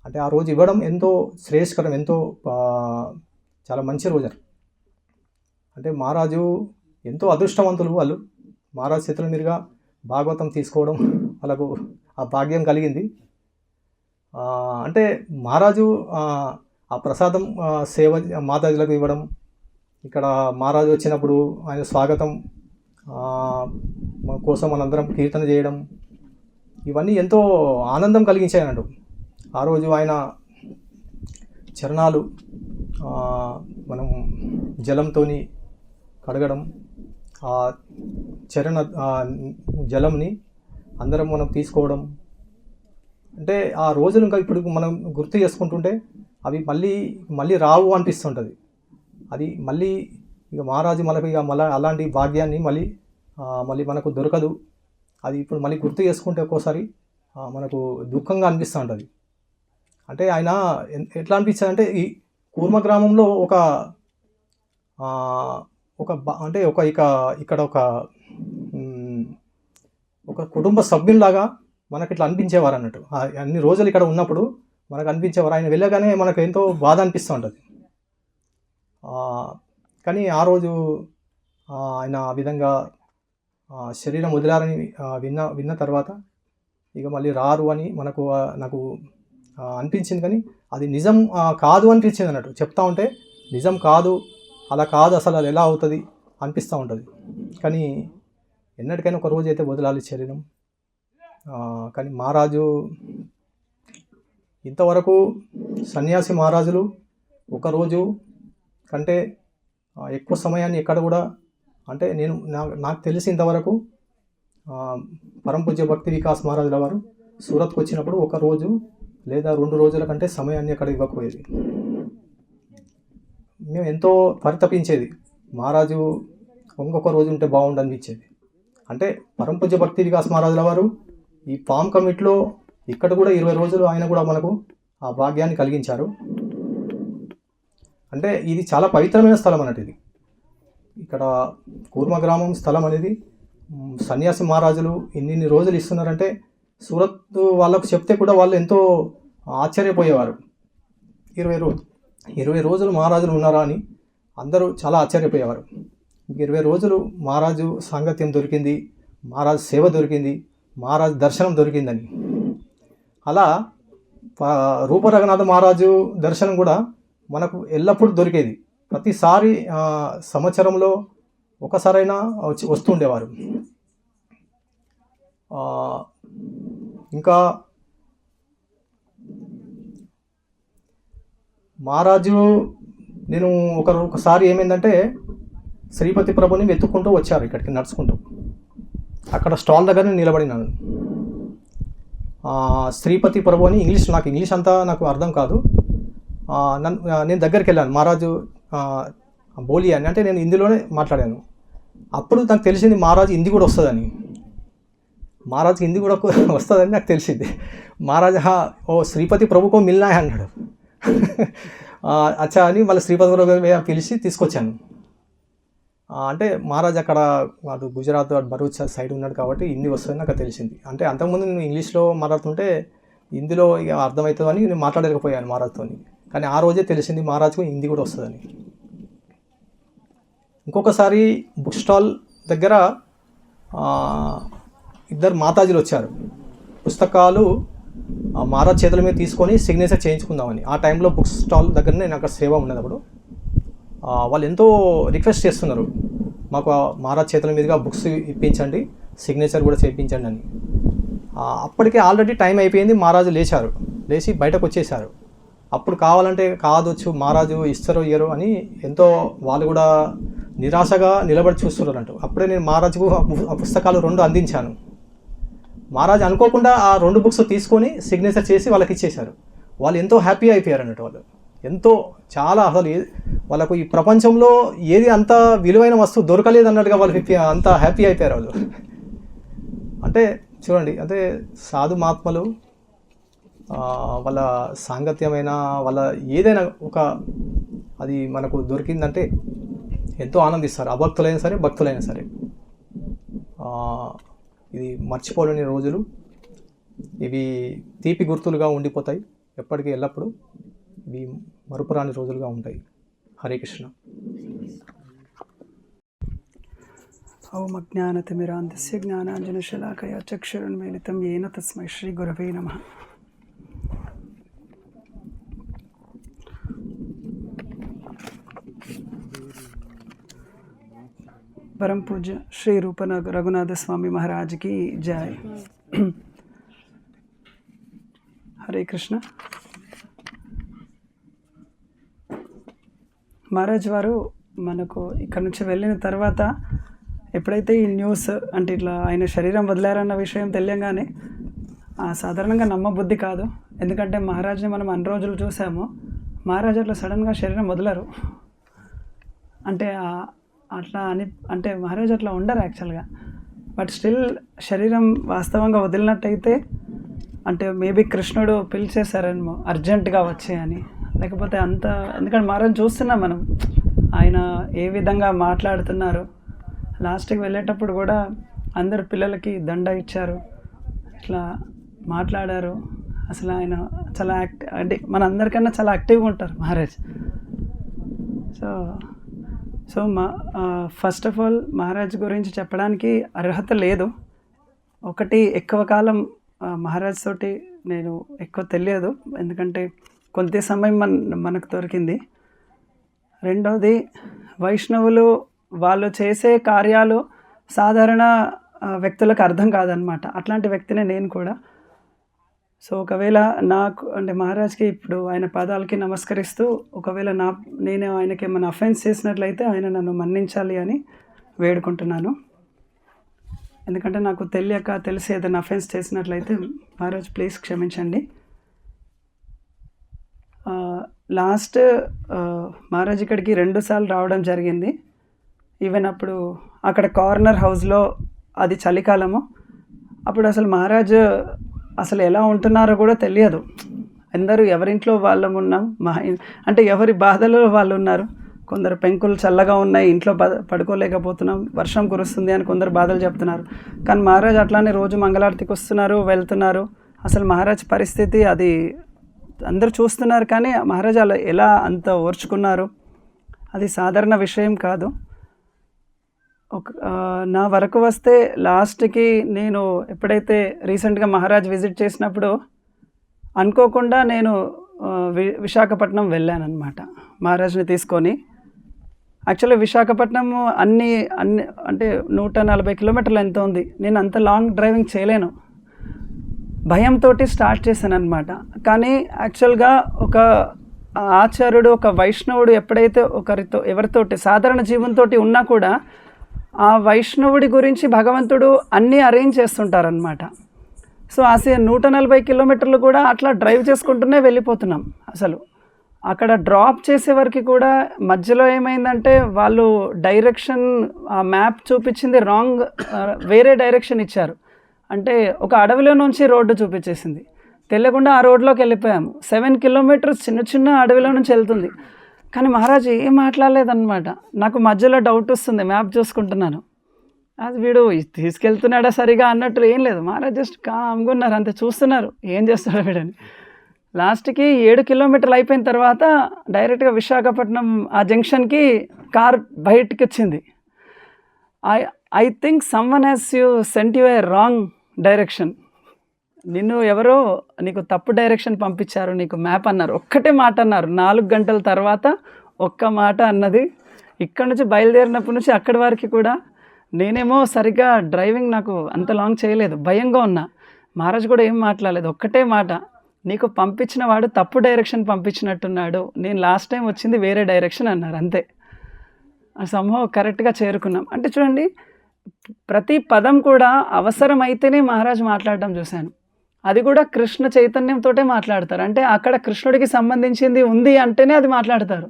అంటే ఆ రోజు ఇవ్వడం ఎంతో శ్రేయస్కరం, ఎంతో చాలా మంచి రోజు. అంటే మహారాజు ఎంతో అదృష్టవంతులు వాళ్ళు. మహారాజు చేతుల మీదుగా భాగవతం తీసుకోవడం వాళ్ళకు ఆ భాగ్యం కలిగింది. అంటే మహారాజు ఆ ప్రసాదం సేవ మాతాజీలకు ఇవ్వడం, ఇక్కడ మహారాజు వచ్చినప్పుడు ఆయన స్వాగతం కోసం మనందరం కీర్తన చేయడం, ఇవన్నీ ఎంతో ఆనందం కలిగించాయి అన్నట్టు. ఆ రోజు ఆయన చరణాలు మనం జలంతో కడగడం, ఆ చరణ జలంని అందరం మనం తీసుకోవడం, అంటే ఆ రోజులు ఇంకా ఇప్పుడు మనం గుర్తు చేసుకుంటుంటే అవి మళ్ళీ రావు అనిపిస్తుంటుంది. అది మళ్ళీ ఇక మహారాజు మనకు ఇక మళ్ళీ అలాంటి భాగ్యాన్ని మళ్ళీ మనకు దొరకదు. అది ఇప్పుడు మళ్ళీ గుర్తు చేసుకుంటే ఒక్కోసారి మనకు దుఃఖంగా అనిపిస్తూ ఉంటుంది. అంటే ఆయన ఎట్లా అనిపిస్తుంది అంటే ఈ కూర్మ గ్రామంలో ఇక్కడ ఒక కుటుంబ సభ్యుల్లాగా మనకి ఇట్లా అనిపించేవారు అన్నట్టు. అన్ని రోజులు ఇక్కడ ఉన్నప్పుడు మనకు అనిపించేవారు. ఆయన వెళ్ళగానే మనకు ఎంతో బాధ అనిపిస్తూ ఉంటుంది. కానీ ఆ రోజు ఆయన ఆ విధంగా శరీరం వదిలారని విన్న తర్వాత ఇక మళ్ళీ రారు అని నాకు అనిపించింది. కానీ అది నిజం కాదు అనిపించింది అన్నట్టు. చెప్తా ఉంటే నిజం కాదు, అలా కాదు, అసలు అది ఎలా అవుతుంది అనిపిస్తూ ఉంటుంది. కానీ ఎన్నటికైనా ఒక రోజు అయితే వదలాలి శరీరం. కానీ మహారాజు ఇంతవరకు సన్యాసి మహారాజులు ఒకరోజు కంటే ఎక్కువ సమయాన్ని ఎక్కడ కూడా, అంటే నాకు తెలిసి ఇంతవరకు పరమపూజ్య భక్తి వికాస్ మహారాజుల వారు సూరత్కు వచ్చినప్పుడు ఒక రోజు లేదా 2 రోజుల కంటే సమయాన్ని అక్కడ ఇవ్వకపోయేది. మేము ఎంతో పరితపించేది, మహారాజు ఇంకొక రోజు ఉంటే బాగుండు అనిపించేది. అంటే పరమపూజ్య భక్తి వికాస్ మహారాజుల వారు ఈ ఫామ్ కమిటీలో ఇక్కడ కూడా 20 రోజులు ఆయన కూడా మనకు ఆ భాగ్యాన్ని కలిగించారు. అంటే ఇది చాలా పవిత్రమైన స్థలం అన్నట్టు. ఇది ఇక్కడ కూర్మ గ్రామం స్థలం అనేది సన్యాసి మహారాజులు ఇన్ని రోజులు ఇస్తున్నారంటే సూరత్ వాళ్ళకు చెప్తే కూడా వాళ్ళు ఎంతో ఆశ్చర్యపోయేవారు. 20 రోజులు మహారాజులు ఉన్నారా అని అందరూ చాలా ఆశ్చర్యపోయేవారు. 20 రోజులు మహారాజు సాంగత్యం దొరికింది, మహారాజు సేవ దొరికింది, మహారాజు దర్శనం దొరికిందని. అలా రూప రఘునాథ మహారాజు దర్శనం కూడా మనకు ఎల్లప్పుడూ దొరికేది. ప్రతిసారి సంవత్సరంలో ఒకసారైనా వస్తుండేవారు. ఇంకా మహారాజు నేను ఒకసారి ఏమైందంటే శ్రీపతి ప్రభుని వెతుక్కుంటూ వచ్చారు ఇక్కడికి నడుచుకుంటూ. అక్కడ స్టాల్ దగ్గర నిలబడినాను. శ్రీపతి ప్రభు అని నాకు ఇంగ్లీష్ అంతా నాకు అర్థం కాదు. నేను దగ్గరికి వెళ్ళాను. మహారాజు బోలి అని అంటే నేను హిందీలోనే మాట్లాడాను. అప్పుడు నాకు తెలిసింది మహారాజు హిందీ కూడా వస్తుందని. మహారాజుకి హిందీ కూడా వస్తుందని నాకు తెలిసింది. మహారాజు ఓ శ్రీపతి ప్రభుకో మిల్నా అన్నాడు. అచ్చా అని మళ్ళీ శ్రీపతి ప్రభు పిలిచి తీసుకొచ్చాను. అంటే మహారాజ్ అక్కడ అటు గుజరాత్ అటు భరూచ్ సైడ్ ఉన్నాడు కాబట్టి హిందీ వస్తుందని నాకు తెలిసింది. అంటే అంతకుముందు నేను ఇంగ్లీష్లో మాట్లాడుతుంటే హిందీలో ఇక అర్థమవుతుందని నేను మాట్లాడలేకపోయాను మహారాజ్తో. కానీ ఆ రోజే తెలిసింది మహారాజ్కు హిందీ కూడా వస్తుందని. ఇంకొకసారి బుక్ స్టాల్ దగ్గర ఇద్దరు మాతాజీలు వచ్చారు. పుస్తకాలు మహారాజ్ చేతుల మీద తీసుకొని సిగ్నేచర్ చేయించుకుందామని. ఆ టైంలో బుక్ స్టాల్ దగ్గర నేను అక్కడ సేవ ఉన్నది. అప్పుడు వాళ్ళు ఎంతో రిక్వెస్ట్ చేస్తున్నారు, మాకు మహారాజ్ చేతుల మీదుగా బుక్స్ ఇప్పించండి, సిగ్నేచర్ కూడా చేయించండి అని. అప్పటికే ఆల్రెడీ టైం అయిపోయింది. మహారాజు లేచి బయటకు వచ్చేసారు. అప్పుడు కావాలంటే కాదొచ్చు, మహారాజు ఇస్తారో ఇయ్యరో అని ఎంతో వాళ్ళు కూడా నిరాశగా నిలబడి చూస్తున్నారంట. అప్పుడే నేను మహారాజుకు ఆ పుస్తకాలు 2 అందించాను. మహారాజు అనుకోకుండా ఆ 2 బుక్స్ తీసుకొని సిగ్నేచర్ చేసి వాళ్ళకి ఇచ్చేశారు. వాళ్ళు ఎంతో హ్యాపీ అయిపోయారు అన్నట్టు. వాళ్ళు ఎంతో చాలా అసలు వాళ్ళకు ఈ ప్రపంచంలో ఏది అంత విలువైన వస్తువు దొరకలేదు అన్నట్టుగా వాళ్ళకి అంత హ్యాపీ అయిపోయారు వాళ్ళు. అంటే చూడండి, అంటే సాధు మహాత్మలు వాళ్ళ సాంగత్యమైన వాళ్ళ ఏదైనా అది మనకు దొరికిందంటే ఎంతో ఆనందిస్తారు. అభక్తులైనా సరే భక్తులైనా సరే. ఇది మర్చిపోలేని రోజులు. ఇవి తీపి గుర్తులుగా ఉండిపోతాయి ఎప్పటికీ ఎల్లప్పుడూ. ఇవి మరుపురాని రోజులుగా ఉంటాయి. హరే కృష్ణ. ఓం అజ్ఞానతిమిరాంధస్య జ్ఞానాంజనశలాకయా చక్షురున్మీలితం येन తస్మై శ్రీ గురవే నమః. परम पूज्य श्री रूप रघुनाथ स्वामी महाराज की जय. हरे कृष्ण. మహారాజ్ వారు మనకు ఇక్కడ నుంచి వెళ్ళిన తర్వాత ఎప్పుడైతే ఈ న్యూస్ అంటే ఇట్లా ఆయన శరీరం వదిలారన్న విషయం తెలియగానే సాధారణంగా నమ్మబుద్ధి కాదు. ఎందుకంటే మహారాజ్ని మనం అన్ని రోజులు చూసాము. మహారాజ్ అట్లా సడన్గా శరీరం వదలరు. అంటే అట్లా అంటే మహారాజ్ అట్లా ఉండరు యాక్చువల్గా. బట్ స్టిల్ శరీరం వాస్తవంగా వదిలినట్టయితే అంటే మేబీ కృష్ణుడు పిలిచేశారేమో అర్జెంటుగా వచ్చే అని. లేకపోతే అంత, ఎందుకంటే మహారాజ్ చూస్తున్నాం మనం ఆయన ఏ విధంగా మాట్లాడుతున్నారు. లాస్ట్కి వెళ్ళేటప్పుడు కూడా అందరు పిల్లలకి దండ ఇచ్చారు, ఇట్లా మాట్లాడారు. అసలు ఆయన చాలా అంటే మన అందరికన్నా చాలా యాక్టివ్గా ఉంటారు Maharaj. So first of all Maharaj గురించి చెప్పడానికి అర్హత లేదు. ఒకటి, ఎక్కువ కాలం మహారాజ్ తోటి నేను ఎక్కువ తెలియదు, ఎందుకంటే కొంత సమయం మనకు దొరికింది. రెండవది, వైష్ణవులు వాళ్ళు చేసే కార్యాలు సాధారణ వ్యక్తులకు అర్థం కాదనమాట. అట్లాంటి వ్యక్తినే నేను కూడా. సో ఒకవేళ నాకు అంటే మహారాజ్కి ఇప్పుడు ఆయన పాదాలకి నమస్కరిస్తూ ఒకవేళ నేను ఆయనకి ఏమైనా అఫెన్స్ చేసినట్లయితే ఆయన నన్ను మన్నించాలి అని వేడుకుంటున్నాను. ఎందుకంటే నాకు తెలిసి ఏదైనా అఫెన్స్ చేసినట్లయితే మహారాజ్ ప్లీజ్ క్షమించండి. లాస్ట్ మహారాజ్ ఇక్కడికి 2 సార్లు రావడం జరిగింది. ఈవెన్ అప్పుడు అక్కడ కార్నర్ హౌస్లో అది చలికాలము. అప్పుడు అసలు మహారాజ్ అసలు ఎలా ఉంటున్నారో కూడా తెలియదు. అందరూ ఎవరింట్లో వాళ్ళం ఉన్నాం, అంటే ఎవరి బాధలలో వాళ్ళు ఉన్నారు. కొందరు పెంకులు చల్లగా ఉన్నాయి, ఇంట్లో పడుకోలేకపోతున్నాం, వర్షం కురుస్తుంది అని కొందరు బాధలు చెప్తున్నారు. కానీ మహారాజ్ అట్లానే రోజు మంగళారతికి వస్తున్నారు, వెళ్తున్నారు. అసలు మహారాజ్ పరిస్థితి అది అందరూ చూస్తున్నారు, కానీ మహారాజ్ అలా ఎలా అంత ఓర్చుకున్నారు అది సాధారణ విషయం కాదు. నా వరకు వస్తే లాస్ట్కి నేను ఎప్పుడైతే రీసెంట్గా మహారాజ్ విజిట్ చేసినప్పుడు అనుకోకుండా నేను విశాఖపట్నం వెళ్ళాను అనమాట మహారాజ్ని తీసుకొని. యాక్చువల్లీ విశాఖపట్నం అన్ని అంటే 140 కిలోమీటర్లు ఎంత ఉంది. నేను అంత లాంగ్ డ్రైవింగ్ చేయలేను, భయంతో స్టార్ట్ చేశాను అనమాట. కానీ యాక్చువల్గా ఒక ఆచార్యుడు, ఒక వైష్ణవుడు ఎప్పుడైతే ఎవరితోటి సాధారణ జీవంతో ఉన్నా కూడా ఆ వైష్ణవుడి గురించి భగవంతుడు అన్నీ అరేంజ్ చేస్తుంటారనమాట. సో ఆ 140 కిలోమీటర్లు కూడా అట్లా డ్రైవ్ చేసుకుంటూనే వెళ్ళిపోతున్నాం. అసలు అక్కడ డ్రాప్ చేసే వరకు కూడా మధ్యలో ఏమైందంటే వాళ్ళు డైరెక్షన్ ఆ మ్యాప్ చూపించింది రాంగ్, వేరే డైరెక్షన్ ఇచ్చారు. అంటే ఒక అడవిలో నుంచి రోడ్డు చూపించేసింది, తెలియకుండా ఆ రోడ్లోకి వెళ్ళిపోయాము. 7 కిలోమీటర్స్ చిన్న చిన్న అడవిలో నుంచి వెళ్తుంది. కానీ మహారాజ్ ఏం మాట్లాడలేదన్నమాట. నాకు మధ్యలో డౌట్ వస్తుంది, మ్యాప్ చూసుకుంటున్నాను, అది వీడు తీసుకెళ్తున్నాడా సరిగా అన్నట్టు ఏం లేదు. మహారాజ్ జస్ట్ కామ్గా ఉన్నారు, అంతే చూస్తున్నారు ఏం చేస్తాడు వీడని. లాస్ట్కి 7 కిలోమీటర్లు అయిపోయిన తర్వాత డైరెక్ట్గా విశాఖపట్నం ఆ జంక్షన్కి కార్ బయటికి వచ్చింది. I think someone has you sent you A wrong direction, నిన్ను ఎవరో నీకు తప్పు డైరెక్షన్ పంపించారు, నీకు మ్యాప్ అన్నారు. ఒక్కటే మాట అన్నారు, 4 గంటల తర్వాత ఒక్క మాట అన్నది. ఇక్కడ నుంచి బయలుదేరినప్పటి నుంచి అక్కడి వరకు కూడా నేనేమో సరిగ్గా డ్రైవింగ్ నాకు అంత లాంగ్ చేయలేదు, భయంగా ఉన్నా. మహారాజ్ కూడా ఏం మాట్లాడలేదు, ఒక్కటే మాట, నీకు పంపించిన వాడు తప్పు డైరెక్షన్ పంపించినట్టున్నాడు, నేను లాస్ట్ టైం వచ్చింది వేరే డైరెక్షన్ అన్నారు. అంతే, సంభవం కరెక్ట్గా చేరుకున్నాం. అంటే చూడండి, ప్రతి పదం కూడా అవసరమైతేనే మహారాజ్ మాట్లాడడం చూశాను. అది కూడా కృష్ణ చైతన్యంతో మాట్లాడతారు. అంటే అక్కడ కృష్ణుడికి సంబంధించింది ఉంది అంటేనే అది మాట్లాడతారు,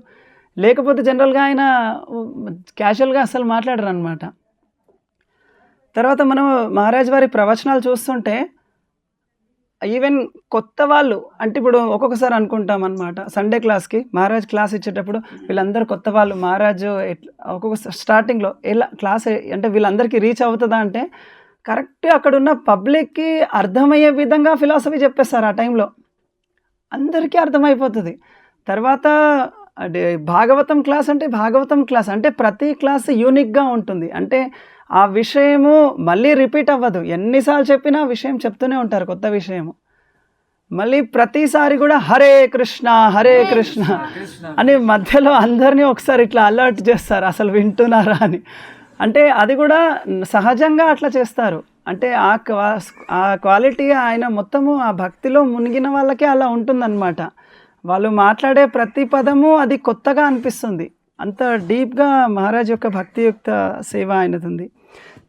లేకపోతే జనరల్గా ఆయన క్యాజువల్గా అసలు మాట్లాడరు అనమాట. తర్వాత మనం మహారాజ్ వారి ప్రవచనాలు చూస్తుంటే ఈవెన్ కొత్త వాళ్ళు, అంటే ఇప్పుడు ఒక్కొక్కసారి అనుకుంటాం అనమాట, సండే క్లాస్కి మహారాజ్ క్లాస్ ఇచ్చేటప్పుడు వీళ్ళందరూ కొత్త వాళ్ళు, మహారాజ్ ఒక్కొక్క స్టార్టింగ్లో ఎలా క్లాస్ అంటే వీళ్ళందరికీ రీచ్ అవుతుందా అంటే కరెక్ట్గా అక్కడ ఉన్న పబ్లిక్కి అర్థమయ్యే విధంగా ఫిలాసఫీ చెప్పేస్తారు. ఆ టైంలో అందరికీ అర్థమైపోతుంది. తర్వాత భాగవతం క్లాస్ అంటే భాగవతం క్లాస్ అంటే ప్రతి క్లాస్ యూనిక్గా ఉంటుంది. అంటే ఆ విషయము మళ్ళీ రిపీట్ అవ్వదు, ఎన్నిసార్లు చెప్పినా విషయం చెప్తూనే ఉంటారు, కొత్త విషయము. మళ్ళీ ప్రతిసారి కూడా హరే కృష్ణ హరే కృష్ణ అని మధ్యలో అందరినీ ఒకసారి ఇట్లా అలర్ట్ చేస్తారు, అసలు వింటున్నారా అని. అంటే అది కూడా సహజంగా అట్లా చేస్తారు. అంటే ఆ క్వాలిటీ ఆయన మొత్తము ఆ భక్తిలో మునిగిన వాళ్ళకే అలా ఉంటుందన్నమాట. వాళ్ళు మాట్లాడే ప్రతి పదము అది కొత్తగా అనిపిస్తుంది, అంత డీప్గా మహారాజ్ యొక్క భక్తియుక్త సేవ ఆయనది.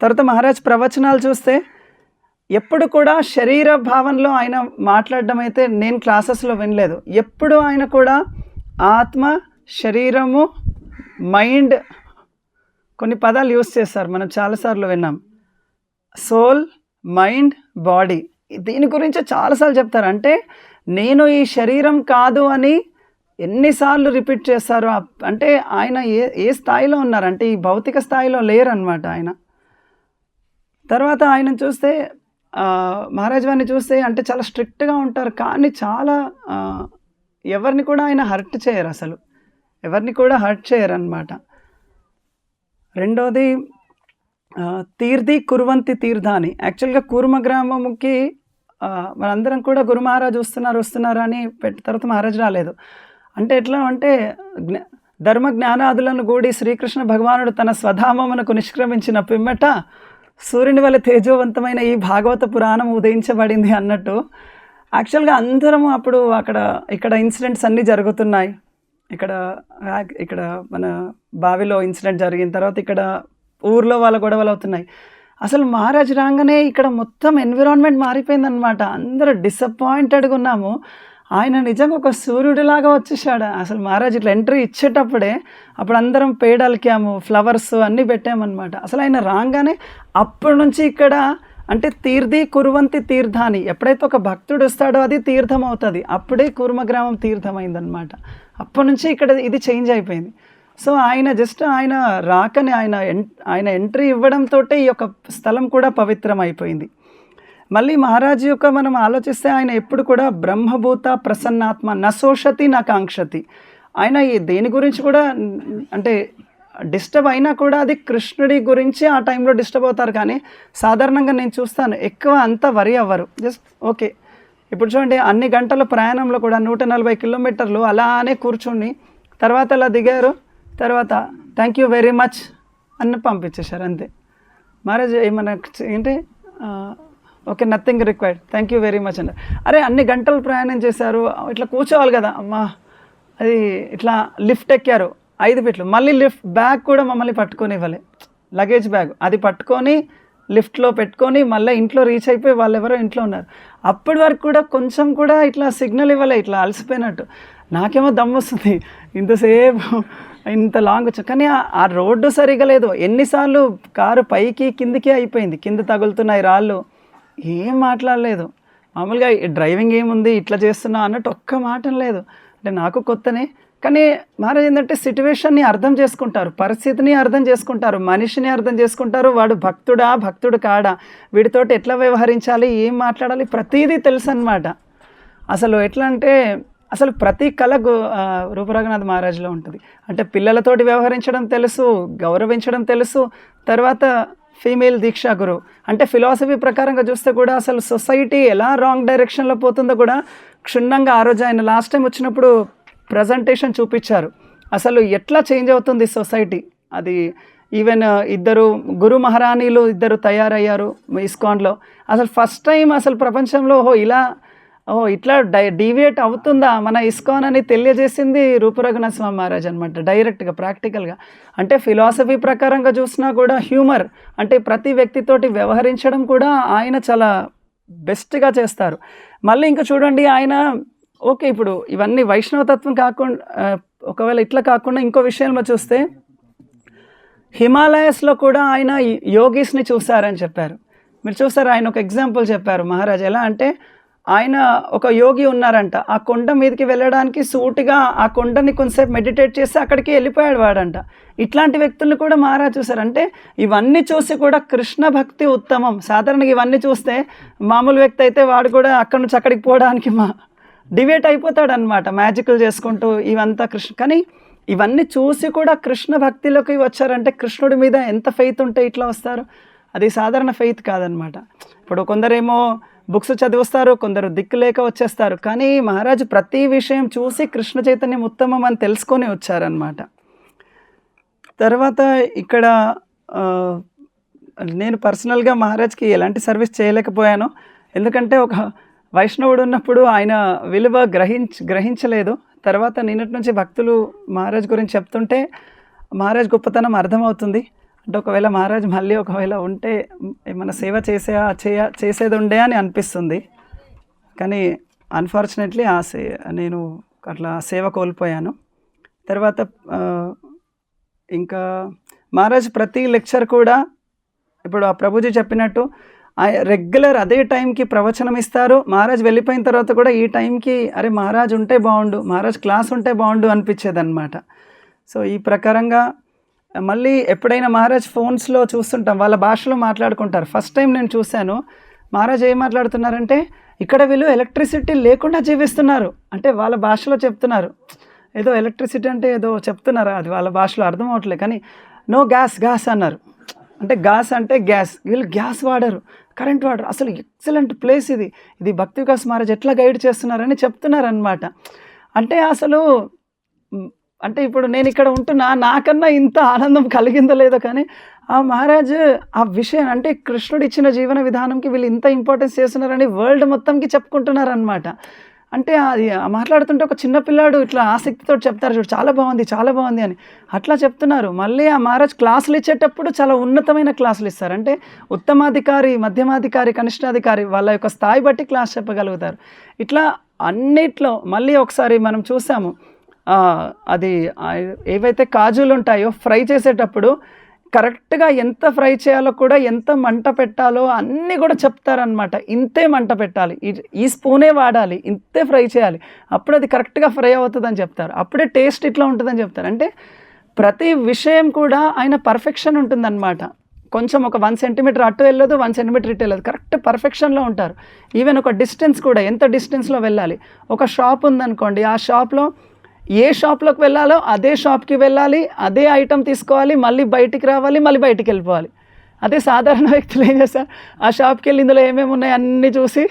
తర్వాత మహారాజ్ ప్రవచనాలు చూస్తే ఎప్పుడు కూడా శరీర భావనలో ఆయన మాట్లాడడం అయితే నేను క్లాసెస్లో వినలేదు. ఎప్పుడు ఆయన కూడా ఆత్మ, శరీరము, మైండ్, కొన్ని పదాలు యూస్ చేస్తారు, మనం చాలాసార్లు విన్నాం. సోల్, మైండ్, బాడీ, దీని గురించి చాలాసార్లు చెప్తారు. అంటే నేను ఈ శరీరం కాదు అని ఎన్నిసార్లు రిపీట్ చేస్తారు. అంటే ఆయన ఏ స్థాయిలో ఉన్నారంటే ఈ భౌతిక స్థాయిలో లేరనమాట ఆయన. తర్వాత ఆయన చూస్తే మహారాజ్ వారిని చూస్తే అంటే చాలా స్ట్రిక్ట్గా ఉంటారు, కానీ చాలా ఎవరిని కూడా ఆయన హర్ట్ చేయరు, అసలు ఎవరిని కూడా హర్ట్ చేయరు అనమాట. రెండోది తీర్థి కుర్వంతి తీర్థాని. యాక్చువల్గా కూర్మ గ్రామంకి మనందరం కూడా గురు మహారాజ్ వస్తున్నారు అని తర్వాత మహారాజ్ రాలేదు. అంటే ఎట్లా అంటే ధర్మ జ్ఞానాదులను గూడి శ్రీకృష్ణ భగవానుడు తన స్వధామమునకు నిష్క్రమించిన పిమ్మట సూర్యుని వల్ల తేజోవంతమైన ఈ భాగవత పురాణం ఉదయించబడింది అన్నట్టు. యాక్చువల్గా అందరము అప్పుడు ఇక్కడ ఇన్సిడెంట్స్ అన్నీ జరుగుతున్నాయి. ఇక్కడ మన బావిలో ఇన్సిడెంట్ జరిగిన తర్వాత ఇక్కడ ఊర్లో వాళ్ళ గొడవలు అవుతున్నాయి. అసలు మహారాజ్ రాగానే ఇక్కడ మొత్తం ఎన్విరాన్మెంట్ మారిపోయిందనమాట. అందరూ డిసప్పాయింటెడ్గా ఉన్నాము. ఆయన నిజంగా ఒక సూర్యుడిలాగా వచ్చేసాడు. అసలు మహారాజ్ ఇట్లా ఎంట్రీ ఇచ్చేటప్పుడే అప్పుడు అందరం పేడలికాము, ఫ్లవర్స్ అన్నీ పెట్టామన్నమాట. అసలు ఆయన రాగానే అప్పటి నుంచి ఇక్కడ అంటే తీర్థి కురువంతి తీర్థాని, ఎప్పుడైతే ఒక భక్తుడు వస్తాడో అది తీర్థం అవుతుంది. అప్పుడే కూర్మగ్రామం తీర్థమైందనమాట. అప్పటి నుంచి ఇక్కడ ఇది చేంజ్ అయిపోయింది. సో ఆయన జస్ట్ ఆయన రాకని ఆయన ఎంట్రీ ఇవ్వడంతో ఈ యొక్క స్థలం కూడా పవిత్రం అయిపోయింది. మళ్ళీ మహారాజు యొక్క మనం ఆలోచిస్తే ఆయన ఎప్పుడు కూడా బ్రహ్మభూత ప్రసన్నాత్మ నశోషతి నా కాంక్షతి. ఆయన దేని గురించి కూడా అంటే డిస్టర్బ్ అయినా కూడా అది కృష్ణుడి గురించి ఆ టైంలో డిస్టర్బ్ అవుతారు. కానీ సాధారణంగా నేను చూస్తాను ఎక్కువ అంతా వరి అవ్వరు, జస్ట్ ఓకే. ఇప్పుడు చూడండి అన్ని గంటల ప్రయాణంలో కూడా 140 కిలోమీటర్లు అలానే కూర్చొని తర్వాత అలా దిగారు, తర్వాత థ్యాంక్ యూ వెరీ మచ్ అని పంపించేశారు అంతే. మహారాజ్ ఏమన్నా ఏంటి okay nothing required thank you very much అన్నారు. అరే అన్ని గంటలు ప్రయాణం చేశారు, ఇట్లా కూర్చోవాలి కదా అమ్మా. అది ఇట్లా లిఫ్ట్ ఎక్కారు 5 ఫీట్లు, మళ్ళీ లిఫ్ట్ బ్యాగ్ కూడా మమ్మల్ని పట్టుకొని ఇవ్వలే, లగేజ్ బ్యాగ్ అది పట్టుకొని లిఫ్ట్లో పెట్టుకొని మళ్ళీ ఇంట్లో రీచ్ అయిపోయి వాళ్ళు ఎవరో ఇంట్లో ఉన్నారు. అప్పటి వరకు కూడా కొంచెం కూడా ఇట్లా సిగ్నల్ ఇవ్వలే, ఇట్లా అలసిపోయినట్టు. నాకేమో దమ్ము వస్తుంది ఇంతసేపు ఇంత లాంగ్ వచ్చా, కానీ ఆ రోడ్డు సరిగా లేదు. ఎన్నిసార్లు కారు పైకి కిందికి అయిపోయింది, కింద తగులుతున్నాయి రాళ్ళు, ఏం మాట్లాడలేదు. మామూలుగా డ్రైవింగ్ ఏముంది ఇట్లా చేస్తున్నా అన్నట్టు ఒక్క మాట లేదు. అంటే నాకు కొత్తనే, కానీ మహారాజ్ ఏంటంటే సిట్యువేషన్ని అర్థం చేసుకుంటారు, పరిస్థితిని అర్థం చేసుకుంటారు, మనిషిని అర్థం చేసుకుంటారు. వాడు భక్తుడు కాడా, వీడితోటి ఎట్లా వ్యవహరించాలి, ఏం మాట్లాడాలి, ప్రతిదీ తెలుసు అన్నమాట. అసలు ఎట్లా అంటే అసలు ప్రతి కళ రూపరఘునాథ్ మహారాజ్లో ఉంటుంది. అంటే పిల్లలతోటి వ్యవహరించడం తెలుసు, గౌరవించడం తెలుసు. తర్వాత ఫీమేల్ దీక్షా గురు అంటే ఫిలాసఫీ ప్రకారంగా చూస్తే కూడా అసలు సొసైటీ ఎలా రాంగ్ డైరెక్షన్లో పోతుందో కూడా క్షుణ్ణంగా ఆ రోజు ఆయన లాస్ట్ టైం వచ్చినప్పుడు ప్రజెంటేషన్ చూపించారు. అసలు ఎట్లా చేంజ్ అవుతుంది సొసైటీ. అది ఈవెన్ 2 గురు మహారాణీలు 2 తయారయ్యారు ఇస్కాన్లో. అసలు ఫస్ట్ టైం అసలు ప్రపంచంలో ఇట్లా డీవియేట్ అవుతుందా మన ఇస్కాన్ అని తెలియజేసింది రూపరఘునాథ స్వామి మహారాజ్ అనమాట, డైరెక్ట్గా ప్రాక్టికల్గా. అంటే ఫిలాసఫీ ప్రకారంగా చూసినా కూడా హ్యూమర్ అంటే ప్రతి వ్యక్తితోటి వ్యవహరించడం కూడా ఆయన చాలా బెస్ట్గా చేస్తారు. మళ్ళీ ఇంకా చూడండి ఆయన ఓకే ఇప్పుడు ఇవన్నీ వైష్ణవతత్వం కాకుండా ఒకవేళ ఇట్లా కాకుండా ఇంకో విషయంలో చూస్తే హిమాలయస్లో కూడా ఆయన యోగీస్ని చూశారని చెప్పారు. మీరు చూస్తారు ఆయన ఒక ఎగ్జాంపుల్ చెప్పారు మహారాజ్. ఎలా అంటే ఆయన ఒక యోగి ఉన్నారంట, ఆ కొండ మీదకి వెళ్ళడానికి సూటిగా ఆ కొండని కొంతసేపు మెడిటేట్ చేసి అక్కడికి వెళ్ళిపోయాడు వాడంట. ఇట్లాంటి వ్యక్తులను కూడా మహారాజ్ చూశారు. అంటే ఇవన్నీ చూసి కూడా కృష్ణ భక్తి ఉత్తమం. సాధారణంగా ఇవన్నీ చూస్తే మామూలు వ్యక్తి అయితే వాడు కూడా అక్కడి నుంచి అక్కడికి పోవడానికి డివేట్ అయిపోతాడు అనమాట, మ్యాజికల్ చేసుకుంటూ ఇవంతా కృష్ణ. కానీ ఇవన్నీ చూసి కూడా కృష్ణ భక్తిలోకి వచ్చారంటే కృష్ణుడి మీద ఎంత ఫెయిత్ ఉంటే ఇట్లా వస్తారు. అది సాధారణ ఫెయిత్ కాదనమాట. ఇప్పుడు కొందరేమో బుక్స్ చదివిస్తారు, కొందరు దిక్కు లేక వచ్చేస్తారు. కానీ మహారాజు ప్రతి విషయం చూసి కృష్ణ చైతన్యం ఉత్తమం అని తెలుసుకొని వచ్చారనమాట. తర్వాత ఇక్కడ నేను పర్సనల్గా మహారాజ్కి ఎలాంటి సర్వీస్ చేయలేకపోయాను. ఎందుకంటే ఒక వైష్ణవుడు ఉన్నప్పుడు ఆయన విలువ గ్రహించలేదు. తర్వాత నిన్నటి నుంచి భక్తులు మహారాజ్ గురించి చెప్తుంటే మహారాజ్ గొప్పతనం అర్థమవుతుంది. అంటే ఒకవేళ మహారాజ్ మళ్ళీ ఒకవేళ ఉంటే ఏమైనా సేవ చేసేది ఉండే అని అనిపిస్తుంది. కానీ అన్ఫార్చునేట్లీ నేను అట్లా సేవ కోల్పోయాను. తర్వాత ఇంకా మహారాజ్ ప్రతి లెక్చర్ కూడా ఇప్పుడు ఆ ప్రభుజీ చెప్పినట్టు రెగ్యులర్ అదే టైంకి ప్రవచనం ఇస్తారు. మహారాజ్ వెళ్ళిపోయిన తర్వాత కూడా ఈ టైంకి అరే మహారాజ్ ఉంటే బాగుండు, మహారాజ్ క్లాస్ ఉంటే బాగుండు అనిపించేదన్నమాట. సో ఈ ప్రకారంగా మళ్ళీ ఎప్పుడైనా మహారాజ్ ఫోన్స్లో చూస్తుంటాం, వాళ్ళ భాషలో మాట్లాడుకుంటారు. ఫస్ట్ టైం నేను చూశాను మహారాజ్ ఏం మాట్లాడుతున్నారంటే ఇక్కడ వీళ్ళు ఎలక్ట్రిసిటీ లేకుండా జీవిస్తున్నారు అంటే వాళ్ళ భాషలో చెప్తున్నారు. ఏదో ఎలక్ట్రిసిటీ అంటే ఏదో చెప్తున్నారు, అది వాళ్ళ భాషలో అర్థం అవట్లేదు. కానీ నో గ్యాస్ అన్నారు. అంటే గ్యాస్ వీళ్ళు గ్యాస్ వాడరు, కరెంట్ వాడరు. అసలు ఎక్సలెంట్ ప్లేస్ ఇది భక్తి వికాస్ మహారాజ్ ఎట్లా గైడ్ చేస్తున్నారని చెప్తున్నారనమాట. అంటే అసలు అంటే ఇప్పుడు నేను ఇక్కడ ఉంటున్నా, నాకన్నా ఇంత ఆనందం కలిగిందో లేదో, కానీ ఆ మహారాజ్ ఆ విషయం అంటే కృష్ణుడు ఇచ్చిన జీవన విధానంకి వీళ్ళు ఇంత ఇంపార్టెన్స్ చేస్తున్నారని వరల్డ్ మొత్తంకి చెప్పుకుంటున్నారనమాట. అంటే అది మాట్లాడుతుంటే ఒక చిన్నపిల్లాడు ఇట్లా ఆసక్తితో చెప్తారు, చూడు చాలా బాగుంది అని అట్లా చెప్తున్నారు. మళ్ళీ ఆ మహారాజ్ క్లాసులు ఇచ్చేటప్పుడు చాలా ఉన్నతమైన క్లాసులు ఇస్తారు. అంటే ఉత్తమాధికారి, మధ్యమాధికారి, కనిష్టాధికారి వాళ్ళ యొక్క స్థాయి బట్టి క్లాస్ చెప్పగలుగుతారు. ఇట్లా అన్నిట్లో మళ్ళీ ఒకసారి మనం చూసాము, అది ఏవైతే కాజులు ఉంటాయో ఫ్రై చేసేటప్పుడు కరెక్ట్గా ఎంత ఫ్రై చేయాలో కూడా, ఎంత మంట పెట్టాలో అన్నీ కూడా చెప్తారనమాట. ఇంతే మంట పెట్టాలి, ఈ స్పూనే వాడాలి, ఇంతే ఫ్రై చేయాలి, అప్పుడు అది కరెక్ట్గా ఫ్రై అవుతుందని చెప్తారు. అప్పుడే టేస్ట్ ఇట్లా ఉంటుందని చెప్తారు. అంటే ప్రతి విషయం కూడా ఆయన పర్ఫెక్షన్ ఉంటుందన్నమాట. కొంచెం ఒక 1 సెంటీమీటర్ అటు వెళ్ళదు, 1 సెంటీమీటర్ ఇటు వెళ్ళదు, కరెక్ట్ పర్ఫెక్షన్లో ఉంటారు. ఈవెన్ ఒక డిస్టెన్స్ కూడా ఎంత డిస్టెన్స్లో వెళ్ళాలి. ఒక షాప్ ఉందనుకోండి, ఆ షాప్లో ఏ షాప్లోకి వెళ్ళాలో అదే షాప్కి వెళ్ళాలి, అదే ఐటెం తీసుకోవాలి, మళ్ళీ బయటికి రావాలి, మళ్ళీ బయటికి వెళ్ళిపోవాలి. అదే సాధారణ వ్యక్తులు ఏం చేస్తారు, ఆ షాప్కి వెళ్ళి ఇందులో ఏమేమి ఉన్నాయి అన్నీ చూసి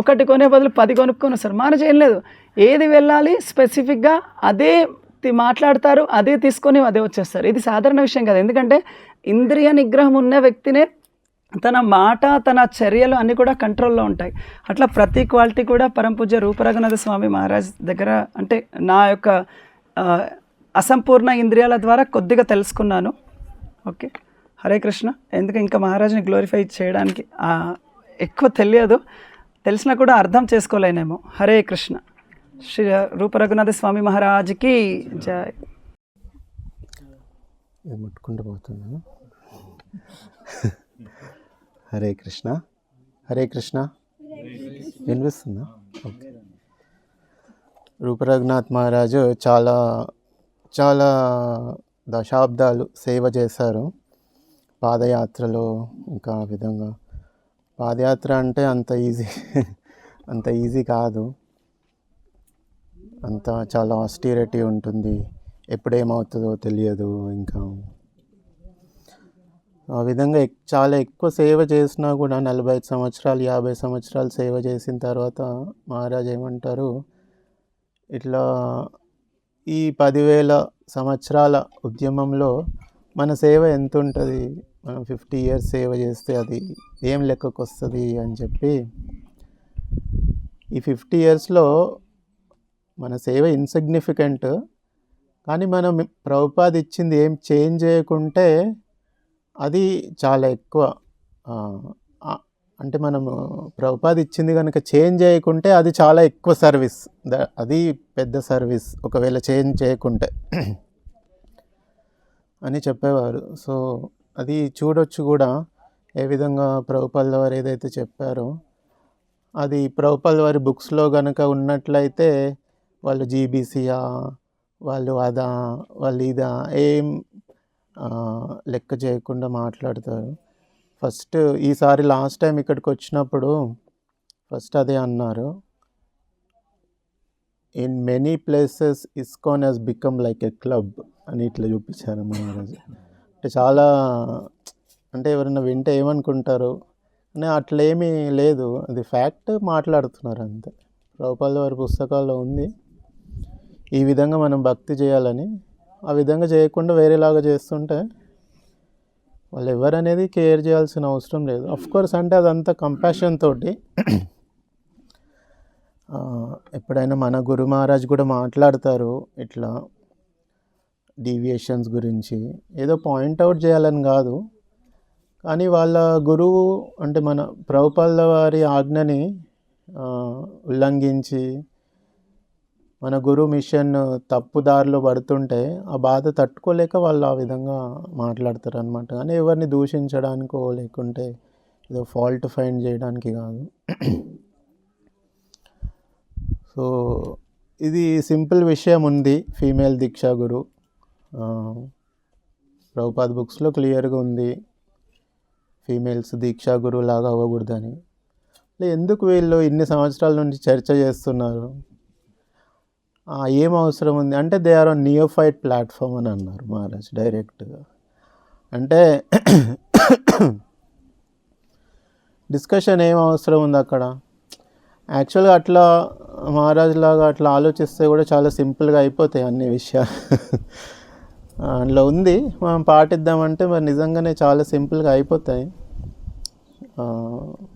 ఒకటి కొనే బదులు 10 కొనుక్కొని వస్తారు. మన ఏం లేదు, ఏది వెళ్ళాలి స్పెసిఫిక్గా అదే మాట్లాడతారు, అదే తీసుకొని అదే వచ్చేస్తారు. ఇది సాధారణ విషయం కాదు. ఎందుకంటే ఇంద్రియ నిగ్రహం ఉన్న వ్యక్తినే తన మాట, తన చర్యలు అన్నీ కూడా కంట్రోల్లో ఉంటాయి. అట్లా ప్రతి క్వాలిటీ కూడా పరమపూజ్య రూపరఘునాథ స్వామి మహారాజ్ దగ్గర, అంటే నా యొక్క అసంపూర్ణ ఇంద్రియాల ద్వారా కొద్దిగా తెలుసుకున్నాను. ఓకే, హరే కృష్ణ. ఎందుకు ఇంకా మహారాజ్ని గ్లోరిఫై చేయడానికి ఎక్కువ తెలియదు, తెలిసినా కూడా అర్థం చేసుకోలేనేమో. హరే కృష్ణ. శ్రీ రూపరఘునాథ స్వామి మహారాజ్కి జై. ముట్టుకుంటూ పోతున్నాను. హరే కృష్ణ. హరే కృష్ణ. వినిపిస్తుందా? ఓకే. రూపరఘునాథ్ మహారాజు చాలా చాలా దశాబ్దాలు సేవ చేశారు పాదయాత్రలో. ఇంకా ఆ విధంగా పాదయాత్ర అంటే అంత ఈజీ కాదు. అంతా చాలా ఆస్టిరిటీ ఉంటుంది, ఎప్పుడేమవుతుందో తెలియదు. ఇంకా ఆ విధంగా చాలా ఎక్కువ సేవ చేసినా కూడా 45 సంవత్సరాలు 50 సంవత్సరాలు సేవ చేసిన తర్వాత మహారాజ్ ఏమంటారు, ఇట్లా ఈ 10,000 సంవత్సరాల ఉద్యమంలో మన సేవ ఎంత ఉంటుంది, మనం 50 years సేవ చేస్తే అది ఏం లెక్కకు వస్తుంది అని చెప్పి, ఈ 50 yearsలో మన సేవ ఇన్సిగ్నిఫికెంట్, కానీ మనం ప్రభుపాద్ ఇచ్చింది ఏం చేంజ్ చేయకుంటే అది చాలా ఎక్కువ. అంటే మనము ప్రభుపాద్ ఇచ్చింది కనుక చేంజ్ చేయకుంటే అది చాలా ఎక్కువ సర్వీస్, అది పెద్ద సర్వీస్ ఒకవేళ చేంజ్ చేయకుంటే అని చెప్పేవారు. సో అది చూడొచ్చు కూడా ఏ విధంగా ప్రభుపాల్ వారు ఏదైతే చెప్పారో అది ప్రభుపాల్ వారి బుక్స్లో కనుక ఉన్నట్లయితే వాళ్ళు జీబీసీయా, వాళ్ళు అదా, వాళ్ళు ఇదా ఏం లెక్క చేయకుండా మాట్లాడతారు. ఫస్ట్ ఈసారి లాస్ట్ టైం ఇక్కడికి వచ్చినప్పుడు ఫస్ట్ అదే అన్నారు, in many places ISKCON has become like a club అని ఇట్లా చూపించారు మహారాజు. అంటే చాలా, అంటే ఎవరైనా వింటే ఏమనుకుంటారు అని అట్లేమీ లేదు, అది ఫ్యాక్ట్ మాట్లాడుతున్నారు అంతే. ప్రభుపాల్ వారి పుస్తకాల్లో ఉంది ఈ విధంగా మనం భక్తి చేయాలని. ఆ విధంగా చేయకుండా వేరేలాగా చేస్తుంటే వాళ్ళు ఎవరనేది కేర్ చేయాల్సిన అవసరం లేదు. కోర్స్ అంటే అదంతా కంపాషన్ తోటి. ఎప్పుడైనా మన గురు మహారాజ్ కూడా మాట్లాడతారు ఇట్లా డీవియేషన్స్ గురించి, ఏదో పాయింట్అవుట్ చేయాలని కాదు, కానీ వాళ్ళ గురువు అంటే మన ప్రభుపాల్ వారి ఆజ్ఞని ఉల్లంఘించి మన గురు మిషన్ తప్పుదారిలో పడుతుంటే ఆ బాధ తట్టుకోలేక వాళ్ళు ఆ విధంగా మాట్లాడతారు అనమాట. కానీ ఎవరిని దూషించడానికో లేకుంటే ఏదో ఫాల్ట్ ఫైండ్ చేయడానికి కాదు. సో ఇది సింపుల్ విషయం ఉంది, ఫీమేల్ దీక్షా గురు ప్రభుపాద్ బుక్స్లో క్లియర్గా ఉంది, ఫీమేల్స్ దీక్షా గురువు లాగా అవ్వకూడదని. ఎందుకు వీళ్ళు ఇన్ని సంవత్సరాల నుంచి చర్చ చేస్తున్నారు, ఏం అవసరం ఉంది అంటే దే ఆర్ ఆన్ నియోఫైట్ ప్లాట్ఫామ్ అని అన్నారు మహారాజ్ డైరెక్ట్గా. అంటే డిస్కషన్ ఏం అవసరం ఉంది అక్కడ. యాక్చువల్గా అట్లా మహారాజ్ లాగా అట్లా ఆలోచిస్తే కూడా చాలా సింపుల్గా అయిపోతాయి అన్ని విషయాలు. అందులో ఉంది, మనం పాటిద్దామంటే మరి నిజంగానే చాలా సింపుల్గా అయిపోతాయి.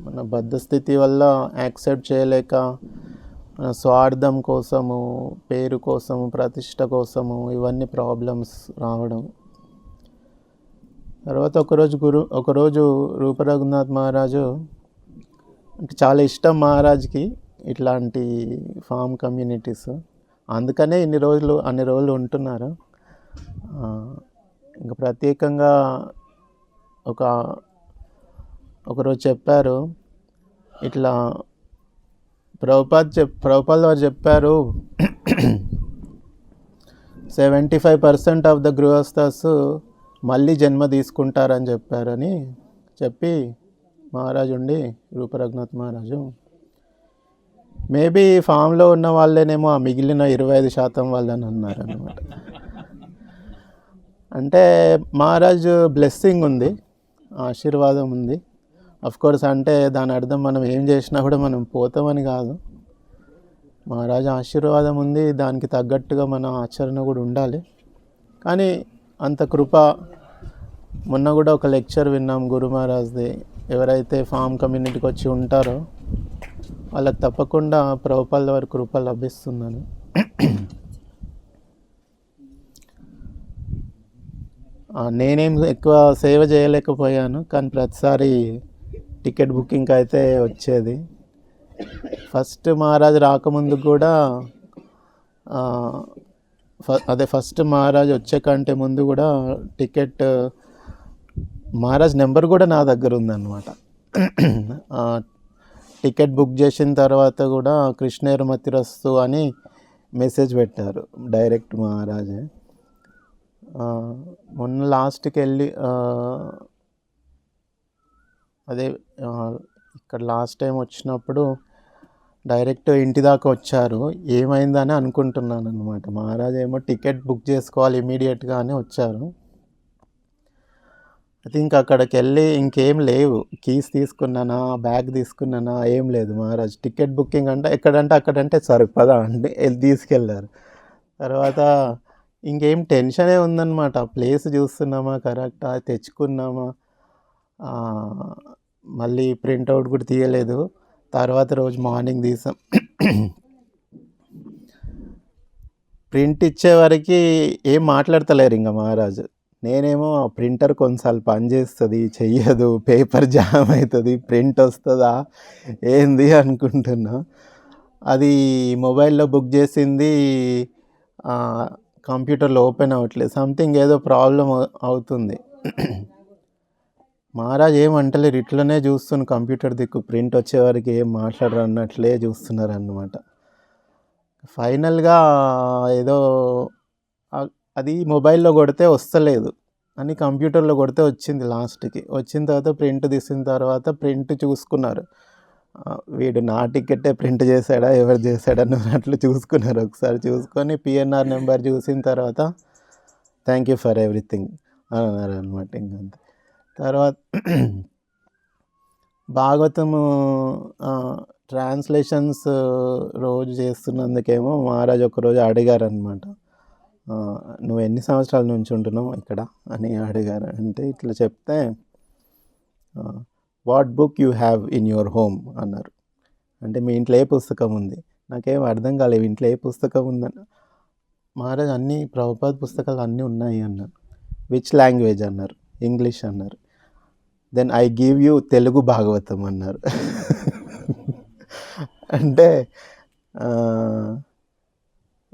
మన బద్ధస్థితి వల్ల యాక్సెప్ట్ చేయలేక మన స్వార్థం కోసము, పేరు కోసము, ప్రతిష్ట కోసము ఇవన్నీ ప్రాబ్లమ్స్ రావడం. తర్వాత ఒకరోజు రూపరఘునాథ్ మహారాజు అంటే చాలా ఇష్టం మహారాజ్కి ఇట్లాంటి ఫామ్ కమ్యూనిటీస్, అందుకనే అన్ని రోజులు ఉంటున్నారు. ఇంకా ప్రత్యేకంగా ఒకరోజు చెప్పారు ఇట్లా, ప్రభుపాల్ వారు చెప్పారు 75% ఆఫ్ ద గృహస్థస్ మళ్ళీ జన్మ తీసుకుంటారని చెప్పారని చెప్పి మహారాజు ఉండి, రూప రఘునాథ్ మహారాజు మేబీ ఫామ్లో ఉన్న వాళ్ళేనేమో ఆ మిగిలిన 25% వాళ్ళని అన్నారు అనమాట. అంటే మహారాజు బ్లెస్సింగ్ ఉంది, ఆశీర్వాదం ఉంది. కోర్స్ అంటే దాని అర్థం మనం ఏం చేసినా కూడా మనం పోతామని కాదు. మహారాజు ఆశీర్వాదం ఉంది, దానికి తగ్గట్టుగా మన ఆచరణ కూడా ఉండాలి. కానీ అంత కృప. మొన్న కూడా ఒక లెక్చర్ విన్నాం గురు మహారాజ్ది. ఎవరైతే ఫామ్ కమ్యూనిటీకి వచ్చి ఉంటారో వాళ్ళకి తప్పకుండా ప్రభుపాల్ వారి కృప లభిస్తుందని. నేనేం ఎక్కువ సేవ చేయలేకపోయాను, కానీ ప్రతిసారి టికెట్ బుకింగ్ అయితే వచ్చేది. ఫస్ట్ మహారాజు రాకముందు కూడా ఫస్ట్ మహారాజు వచ్చే కంటే ముందు కూడా టికెట్ మహారాజ్ నెంబర్ కూడా నా దగ్గర ఉందన్నమాట. టికెట్ బుక్ చేసిన తర్వాత కూడా కృష్ణేరమతిరస్తు అని మెసేజ్ పెట్టారు డైరెక్ట్ మహారాజే. మొన్న లాస్ట్కి వెళ్ళి ఇక్కడ లాస్ట్ టైం వచ్చినప్పుడు డైరెక్ట్ ఇంటి దాకా వచ్చారు. ఏమైందని అనుకుంటున్నాను అనమాట. మహారాజ్ ఏమో టికెట్ బుక్ చేసుకోవాలి ఇమీడియట్గా అని వచ్చారు. ఐ థింక్ అక్కడికి వెళ్ళి ఇంకేం లేవు, కీస్ తీసుకున్నానా, బ్యాగ్ తీసుకున్నానా, ఏం లేదు. మహారాజ్ టికెట్ బుకింగ్ అంటే ఎక్కడంటే అక్కడంటే సరే పదా అంటే తీసుకెళ్ళారు. తర్వాత ఇంకేం టెన్షనే ఉందన్నమాట. ప్లేస్ చూస్తున్నామా, కరెక్టా, తెచ్చుకున్నామా, మళ్ళీ ప్రింట్అవుట్ కూడా తీయలేదు. తర్వాత రోజు మార్నింగ్ తీసాం. ప్రింట్ ఇచ్చేవరకు ఏం మాట్లాడతలేరు ఇంకా మహారాజు. నేనేమో ప్రింటర్ కొన్నిసార్లు పనిచేస్తుంది, చెయ్యదు, పేపర్ జామ్ అవుతుంది, ప్రింట్ వస్తుందా ఏంది అనుకుంటున్నా. అది మొబైల్లో బుక్ చేసింది కంప్యూటర్లో ఓపెన్ అవ్వట్లేదు, సంథింగ్ ఏదో ప్రాబ్లం అవుతుంది. మహారాజ్ ఏమంటలేరు, ఇట్లనే చూస్తున్న కంప్యూటర్ దిక్కు, ప్రింట్ వచ్చేవారికి ఏం మాట్లాడరు అన్నట్లే చూస్తున్నారు అన్నమాట. ఫైనల్గా ఏదో అది మొబైల్లో కొడితే వస్తలేదు అని కంప్యూటర్లో కొడితే వచ్చింది. లాస్ట్కి వచ్చిన తర్వాత ప్రింట్ తీసిన తర్వాత ప్రింట్ చూసుకున్నారు. వీడు నా టికెట్టే ప్రింట్ చేశాడా, ఎవరు చేశాడని అట్లా చూసుకున్నారు. ఒకసారి చూసుకొని పిఎన్ఆర్ నెంబర్ చూసిన తర్వాత థ్యాంక్ యూ ఫర్ ఎవ్రీథింగ్ అని అన్నారు అనమాట. ఇంకంతే. తర్వాత భాగవతము ట్రాన్స్లేషన్స్ రోజు చేస్తున్నందుకేమో మహారాజ్ ఒకరోజు అడిగారు అనమాట, నువ్వు ఎన్ని సంవత్సరాల నుంచి ఉంటున్నావు ఇక్కడ అని అడిగారు. అంటే ఇట్లా చెప్తే what book you have in your home అన్నారు. అంటే మీ ఇంట్లో ఏ పుస్తకం ఉంది? నాకేం అర్థం కాలేదు, ఇంట్లో ఏ పుస్తకం ఉందని. మహారాజ్ అన్ని ప్రభుపాద్ పుస్తకాలు అన్నీ ఉన్నాయి అన్నారు. విచ్ లాంగ్వేజ్ అన్నారు. ఇంగ్లీష్ అన్నారు. Then I give you Telugu Bhagavatam అన్నారు. అంటే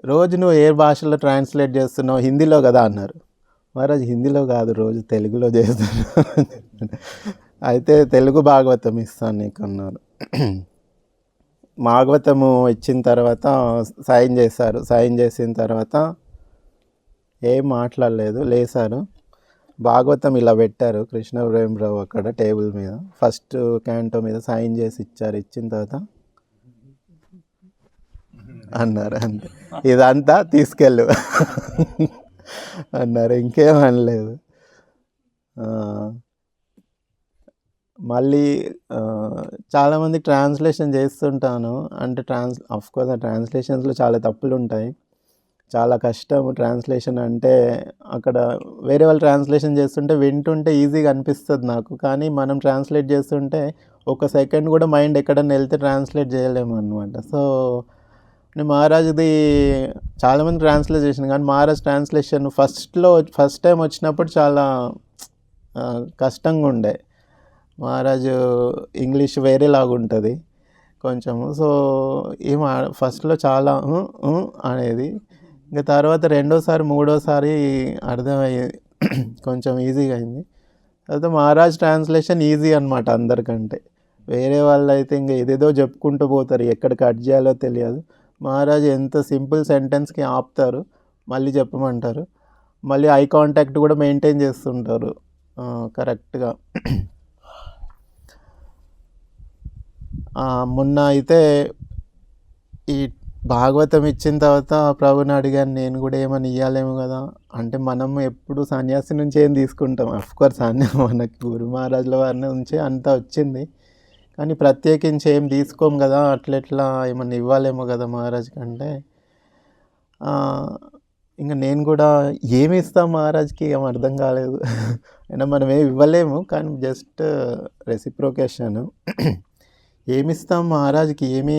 రోజు నువ్వు ఏ భాషలో ట్రాన్స్లేట్ చేస్తున్నావు? హిందీలో కదా అన్నారు. మహారాజ్ హిందీలో కాదు, రోజు తెలుగులో చేస్తున్నాను. అయితే తెలుగు భాగవతం ఇస్తాను నీకు అన్నారు. భాగవతము ఇచ్చిన తర్వాత సైన్ చేశారు. సైన్ చేసిన తర్వాత ఏం మాట్లాడలేదు, లేసారు. భాగవతం ఇలా పెట్టారు కృష్ణప్రేమరావు అక్కడ టేబుల్ మీద. ఫస్ట్ క్యాంటో మీద సైన్ చేసి ఇచ్చారు. ఇచ్చిన తర్వాత అన్నారు, అంతే, ఇదంతా తీసుకెళ్ళు అన్నారు. ఇంకేం అనలేదు. మళ్ళీ చాలామంది ట్రాన్స్లేషన్ చేస్తుంటాను. అంటే అఫ్కోర్స్ ఆ ట్రాన్స్లేషన్స్లో చాలా తప్పులు ఉంటాయి, చాలా కష్టం ట్రాన్స్లేషన్ అంటే. అక్కడ వేరే వాళ్ళు ట్రాన్స్లేషన్ చేస్తుంటే వింటుంటే ఈజీగా అనిపిస్తుంది నాకు, కానీ మనం ట్రాన్స్లేట్ చేస్తుంటే ఒక సెకండ్ కూడా మైండ్ ఎక్కడన్నా వెళ్తే ట్రాన్స్లేట్ చేయలేము అనమాట. సో నేను మహారాజుది చాలామంది ట్రాన్స్లేట్ చేసిన, కానీ మహారాజ్ ట్రాన్స్లేషన్ ఫస్ట్ టైం వచ్చినప్పుడు చాలా కష్టంగా ఉండే. మహారాజు ఇంగ్లీష్ వేరేలాగా ఉంటుంది కొంచెము. సో ఫస్ట్లో చాలా అనేది, ఇంకా తర్వాత రెండోసారి మూడోసారి అర్థమయ్యేది, కొంచెం ఈజీగా అయింది. అయితే మహారాజ్ ట్రాన్స్లేషన్ ఈజీ అనమాట అందరికంటే. వేరే వాళ్ళు అయితే ఇంకా ఏదేదో చెప్పుకుంటూ పోతారు, ఎక్కడ కట్ చేయాలో తెలియదు. మహారాజ్ ఎంత సింపుల్ సెంటెన్స్కి ఆపుతారు, మళ్ళీ చెప్పమంటారు, మళ్ళీ ఐ కాంటాక్ట్ కూడా మెయింటైన్ చేస్తుంటారు కరెక్ట్గా. మొన్న అయితే ఈ భాగవతం ఇచ్చిన తర్వాత ప్రభుని అడిగాను, నేను కూడా ఏమని ఇవ్వాలేమో కదా. అంటే మనం ఎప్పుడు సన్యాసి నుంచి ఏం తీసుకుంటాం, అఫ్కోర్స్ మనకి గురు మహారాజుల వారి నుంచే అంతా వచ్చింది, కానీ ప్రత్యేకించి ఏం తీసుకోం కదా, అట్లెట్లా ఏమన్నా ఇవ్వాలేమో కదా మహారాజ్ కంటే. ఇంకా నేను కూడా ఏమి ఇస్తాం మహారాజ్కి ఏం అర్థం కాలేదు. అయినా మనం ఏమి ఇవ్వలేము, కానీ జస్ట్ రెసిప్రోకేషన్. ఏమిస్తాం మహారాజ్కి, ఏమి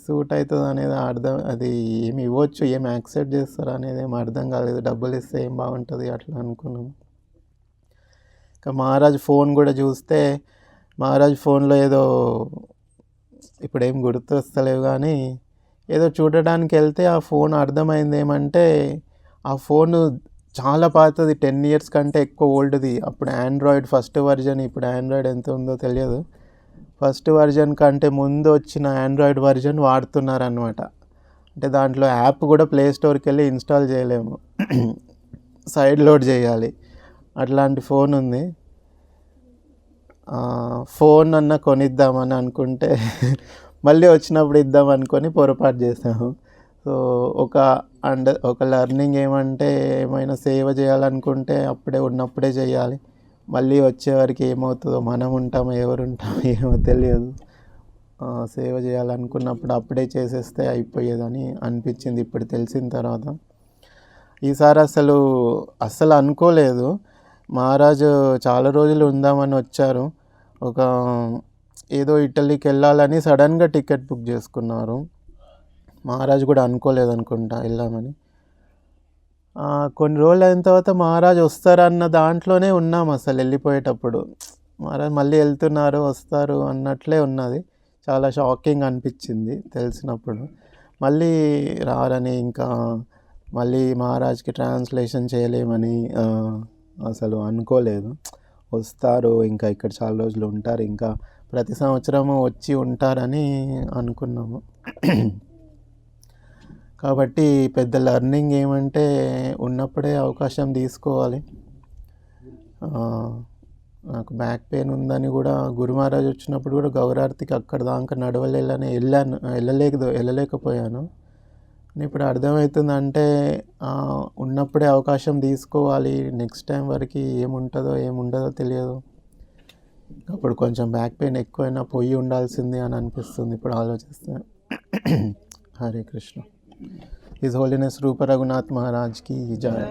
సూట్ అవుతుంది అనేది అర్థం, అది ఏమి ఇవ్వచ్చు, ఏమి యాక్సెప్ట్ చేస్తారు అనేది ఏమి అర్థం కాలేదు. డబ్బులు ఇస్తే ఏం బాగుంటుంది అట్లా అనుకున్నాం. ఇంకా మహారాజ్ ఫోన్ కూడా చూస్తే మహారాజ్ ఫోన్లో ఏదో ఇప్పుడు ఏం గుర్తు వస్తలేవు, కానీ ఏదో చూడడానికి వెళ్తే ఆ ఫోన్ అర్థమైంది ఏమంటే ఆ ఫోన్ చాలా పాతది, 10 years కంటే ఎక్కువ ఓల్డ్ది. అప్పుడు ఆండ్రాయిడ్ ఫస్ట్ వర్జన్, ఇప్పుడు ఆండ్రాయిడ్ ఎంత ఉందో తెలియదు. ఫస్ట్ వర్జన్ కంటే ముందు వచ్చిన ఆండ్రాయిడ్ వర్జన్ వాడుతున్నారనమాట. అంటే దాంట్లో యాప్ కూడా ప్లే స్టోర్కి వెళ్ళి ఇన్స్టాల్ చేయలేము, సైడ్ లోడ్ చేయాలి. అట్లాంటి ఫోన్ ఉంది. ఫోన్ అన్న కొనిద్దామని అనుకుంటే మళ్ళీ వచ్చినప్పుడు ఇద్దాం అనుకొని పొరపాటు చేసాము. సో ఒక లెర్నింగ్ ఏమంటే ఏమైనా సేవ చేయాలనుకుంటే అప్పుడే ఉన్నప్పుడే చేయాలి. మళ్ళీ వచ్చేవారికి ఏమవుతుందో, మనం ఉంటామో ఎవరు ఉంటామో ఏమో తెలియదు. సేవ చేయాలనుకున్నప్పుడు అప్పుడే చేసేస్తే అయిపోయేదని అనిపించింది ఇప్పుడు తెలిసిన తర్వాత. ఈసారి అస్సలు అనుకోలేదు. మహారాజు చాలా రోజులు ఉందామని వచ్చారు. ఏదో ఇటలీకి వెళ్ళాలని సడన్గా టికెట్ బుక్ చేసుకున్నారు. మహారాజు కూడా అనుకోలేదు అనుకుంటా వెళ్ళామని. కొన్ని రోజులు అయిన తర్వాత మహారాజు వస్తారన్న దాంట్లోనే ఉన్నాం అసలు. వెళ్ళిపోయేటప్పుడు మహారాజు మళ్ళీ వెళ్తున్నారు వస్తారు అన్నట్లే ఉన్నది. చాలా షాకింగ్ అనిపించింది తెలిసినప్పుడు. మళ్ళీ రారని, ఇంకా మళ్ళీ మహారాజ్కి ట్రాన్స్లేషన్ చేయలేమని అసలు అనుకోలేదు. వస్తారు, ఇంకా ఇక్కడ చాలా రోజులు ఉంటారు, ఇంకా ప్రతి సంవత్సరము వచ్చి ఉంటారని అనుకున్నాము. కాబట్టి పెద్ద లెర్నింగ్ ఏమంటే ఉన్నప్పుడే అవకాశం తీసుకోవాలి. నాకు బ్యాక్ పెయిన్ ఉందని కూడా గురు మహారాజ్ వచ్చినప్పుడు కూడా గౌరార్తికి అక్కడ దాకా వెళ్ళలేకపోయాను. ఇప్పుడు అర్థమవుతుంది, అంటే ఉన్నప్పుడే అవకాశం తీసుకోవాలి. నెక్స్ట్ టైం వరకు ఏముంటుందో ఏముండదో తెలియదు. అప్పుడు కొంచెం బ్యాక్ పెయిన్ ఎక్కువైనా పోయి ఉండాల్సింది అని అనిపిస్తుంది ఇప్పుడు ఆలోచిస్తే. హరే కృష్ణ. హిజ్ హోలీనెస్ రూప రఘునాథ్ మహారాజ్ की जय.